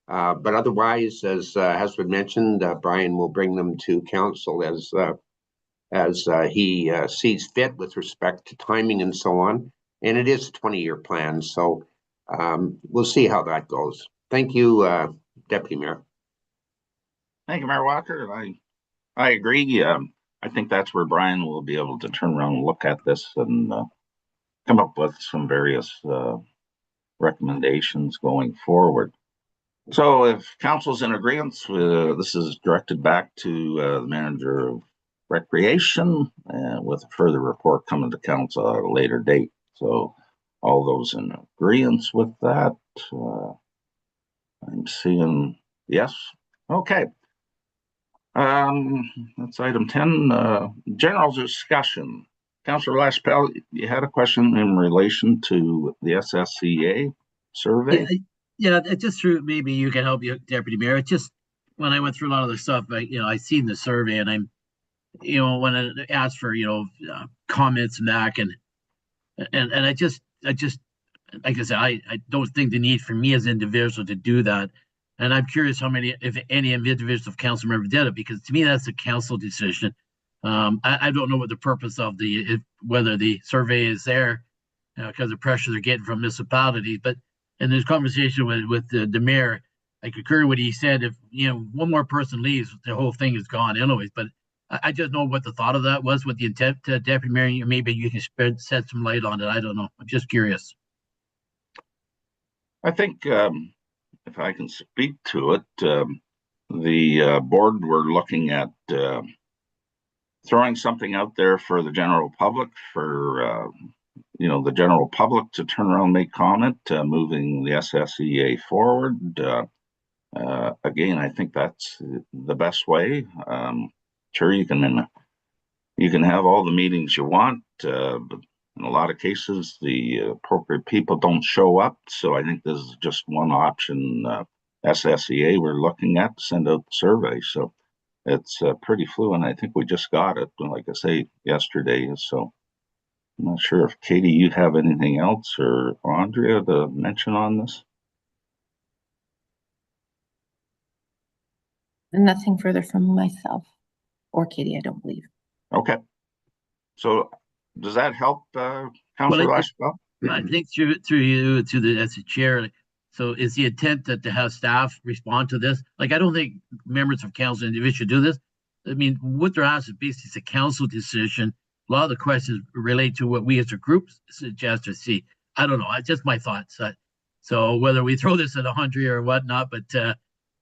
But otherwise, as has been mentioned, Brian will bring them to council as he sees fit with respect to timing and so on. And it is a 20-year plan, so we'll see how that goes. Thank you, Deputy Mayor. Thank you, Mayor Walker. I agree. I think that's where Brian will be able to turn around and look at this and come up with some various recommendations going forward. So if council's in agreement, this is directed back to the manager of recreation with a further report coming to council at a later date. So all those in agreement with that, I'm seeing yes. Okay. That's item 10, general discussion. Councillor LaChapelle, you had a question in relation to the SSCA survey? Yeah, it just through, maybe you can help you, Deputy Mayor. It just, when I went through a lot of the stuff, I seen the survey and I'm, when I asked for, comments and that, and I just, like I said, I don't think the need for me as an individual to do that. And I'm curious how many, if any individuals of council member did it, because to me, that's a council decision. I don't know what the purpose of whether the survey is there because of pressure they're getting from municipalities. But in this conversation with the mayor, I concur with what he said. If one more person leaves, the whole thing is gone anyways. But I just know what the thought of that was, what the intent, Deputy Mayor. Maybe you can shed some light on it. I don't know. I'm just curious. I think if I can speak to it, the board were looking at throwing something out there for the general public, for the general public to turn around and make comment, moving the SSEA forward. Again, I think that's the best way. Sure, you can have all the meetings you want, but in a lot of cases, the appropriate people don't show up. So I think this is just one option. SSEA we're looking at to send out the survey. So it's pretty fluent. I think we just got it, like I say, yesterday. So I'm not sure if Katie, you have anything else, or Andrea, to mention on this. Nothing further from myself or Katie, I don't believe. Okay. So does that help, Councillor LaChapelle? I think through you, as the chair. So is the intent that to have staff respond to this? Like, I don't think members of council individually should do this. I mean, what they're asking basically is a council decision. A lot of the questions relate to what we as a group suggest or see. I don't know. It's just my thoughts. So whether we throw this at 100 or whatnot, but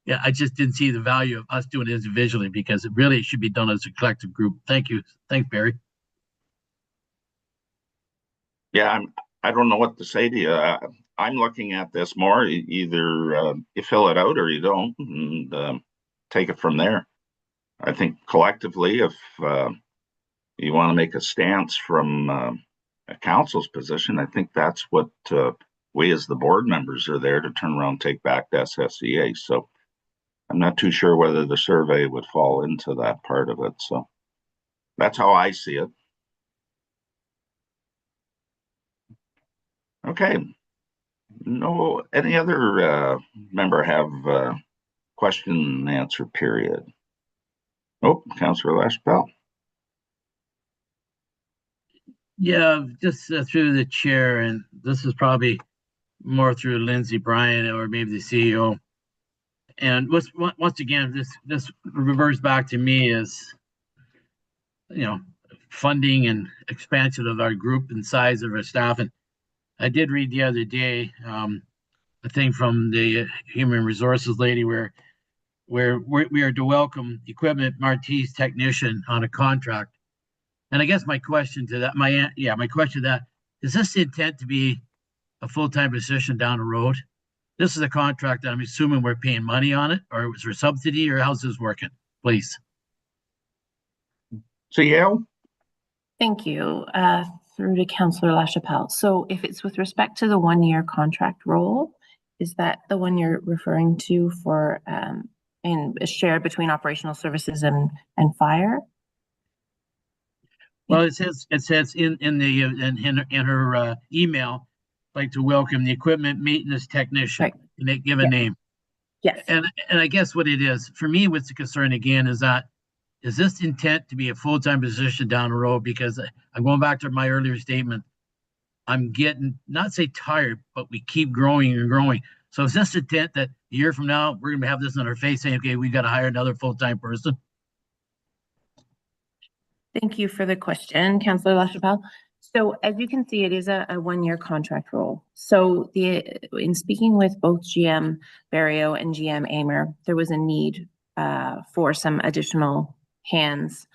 yeah, I just didn't see the value of us doing it individually, because it really should be done as a collective group. Thank you. Thanks, Barry. Yeah, I don't know what to say to you. I'm looking at this more. Either you fill it out or you don't, and take it from there. I think collectively, if you want to make a stance from a council's position, I think that's what we as the board members are there to turn around and take back to SSEA. So I'm not too sure whether the survey would fall into that part of it. So that's how I see it. Okay. No, any other member have question and answer period? Oh, Councillor LaChapelle. Yeah, just through the chair, and this is probably more through Lindsay Bryan or maybe the CEO. And once again, this reverts back to me as, funding and expansion of our group and size of our staff. And I did read the other day a thing from the human resources lady where we are to welcome Equipment Marty's technician on a contract. And I guess my question to that, my question to that, is this the intent to be a full-time position down the road? This is a contract that I'm assuming we're paying money on it, or was there a subsidy, or how's this working? Please. CEO? Thank you. Through to Councillor LaChapelle. So if it's with respect to the 1-year contract role, is that the one you're referring to for and shared between operational services and fire? Well, it says in her email, like to welcome the equipment maintenance technician, right, and they give a name. Yes. And I guess what it is for me, what's the concern again is that, is this intent to be a full-time position down the road? Because I'm going back to my earlier statement. I'm getting, not say tired, but we keep growing and growing. So is this intent that a year from now, we're going to have this on our face saying, okay, we got to hire another full-time person? Thank you for the question, Councillor LaChapelle. So as you can see, it is a 1-year contract role. So in speaking with both GM Barrio and GM Amer, there was a need for some additional hands.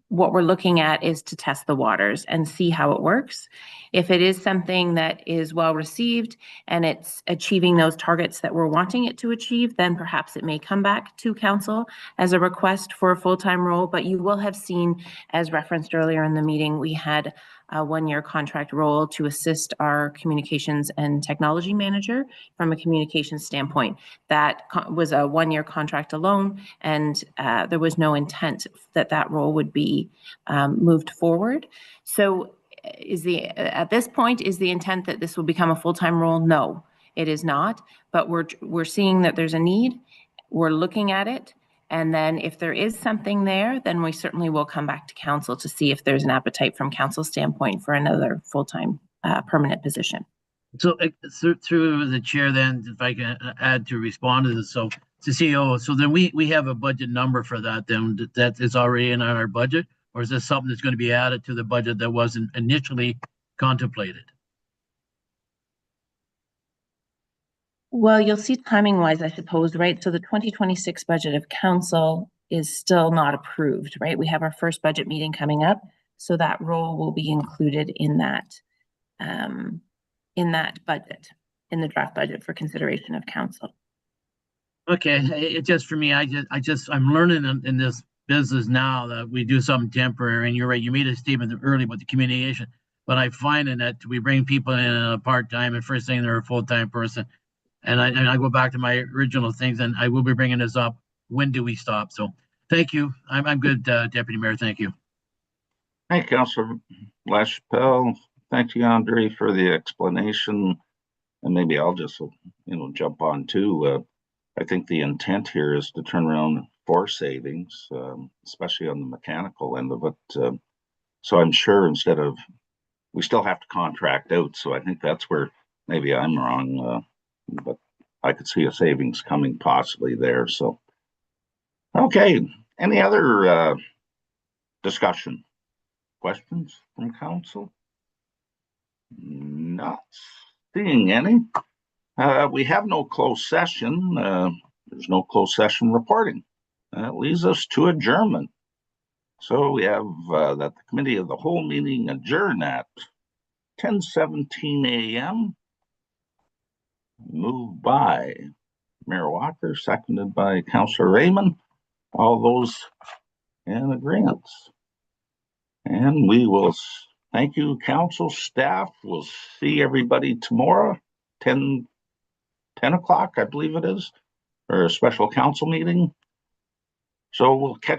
What we're looking at is to test the waters and see how it works. If it is something that is well received and it's achieving those targets that we're wanting it to achieve, then perhaps it may come back to council as a request for a full-time role. But you will have seen, as referenced earlier in the meeting, we had a 1-year contract role to assist our communications and technology manager from a communications standpoint. That was a 1-year contract alone, and there was no intent that that role would be moved forward. So at this point, is the intent that this will become a full-time role? No, it is not, but we're seeing that there's a need. We're looking at it. And then if there is something there, then we certainly will come back to council to see if there's an appetite from council standpoint for another full-time permanent position. So through the chair, then, if I can add to respond to this, so to CEO, so then we have a budget number for that, then that is already in our budget, or is this something that's going to be added to the budget that wasn't initially contemplated? Well, you'll see timing wise, I suppose, right? So the 2026 budget of council is still not approved, right? We have our first budget meeting coming up. So that role will be included in that budget, in the draft budget for consideration of council. Okay, it just for me, I'm learning in this business now that we do something temporary, and you're right, you made a statement early about the communication, but I find in that we bring people in part-time and first thing they're a full-time person. And I go back to my original things, and I will be bringing this up. When do we stop? So thank you. I'm good, Deputy Mayor. Thank you. Hey, Councillor LaChapelle. Thank you, Andre, for the explanation. And maybe I'll just, jump on too. I think the intent here is to turn around for savings, especially on the mechanical end of it. So I'm sure we still have to contract out. So I think that's where maybe I'm wrong. But I could see a savings coming possibly there. So, okay. Any other discussion? Questions from council? Not seeing any. We have no closed session. There's no closed session reporting. That leads us to adjournment. So we have that the committee of the whole meeting adjourn at 10:17 a.m. Moved by Mayor Walker, seconded by Councillor Raymond. All those in agreement. And we will thank you, council staff. We'll see everybody tomorrow, 10 o'clock, I believe it is, or a special council meeting. So we'll catch up.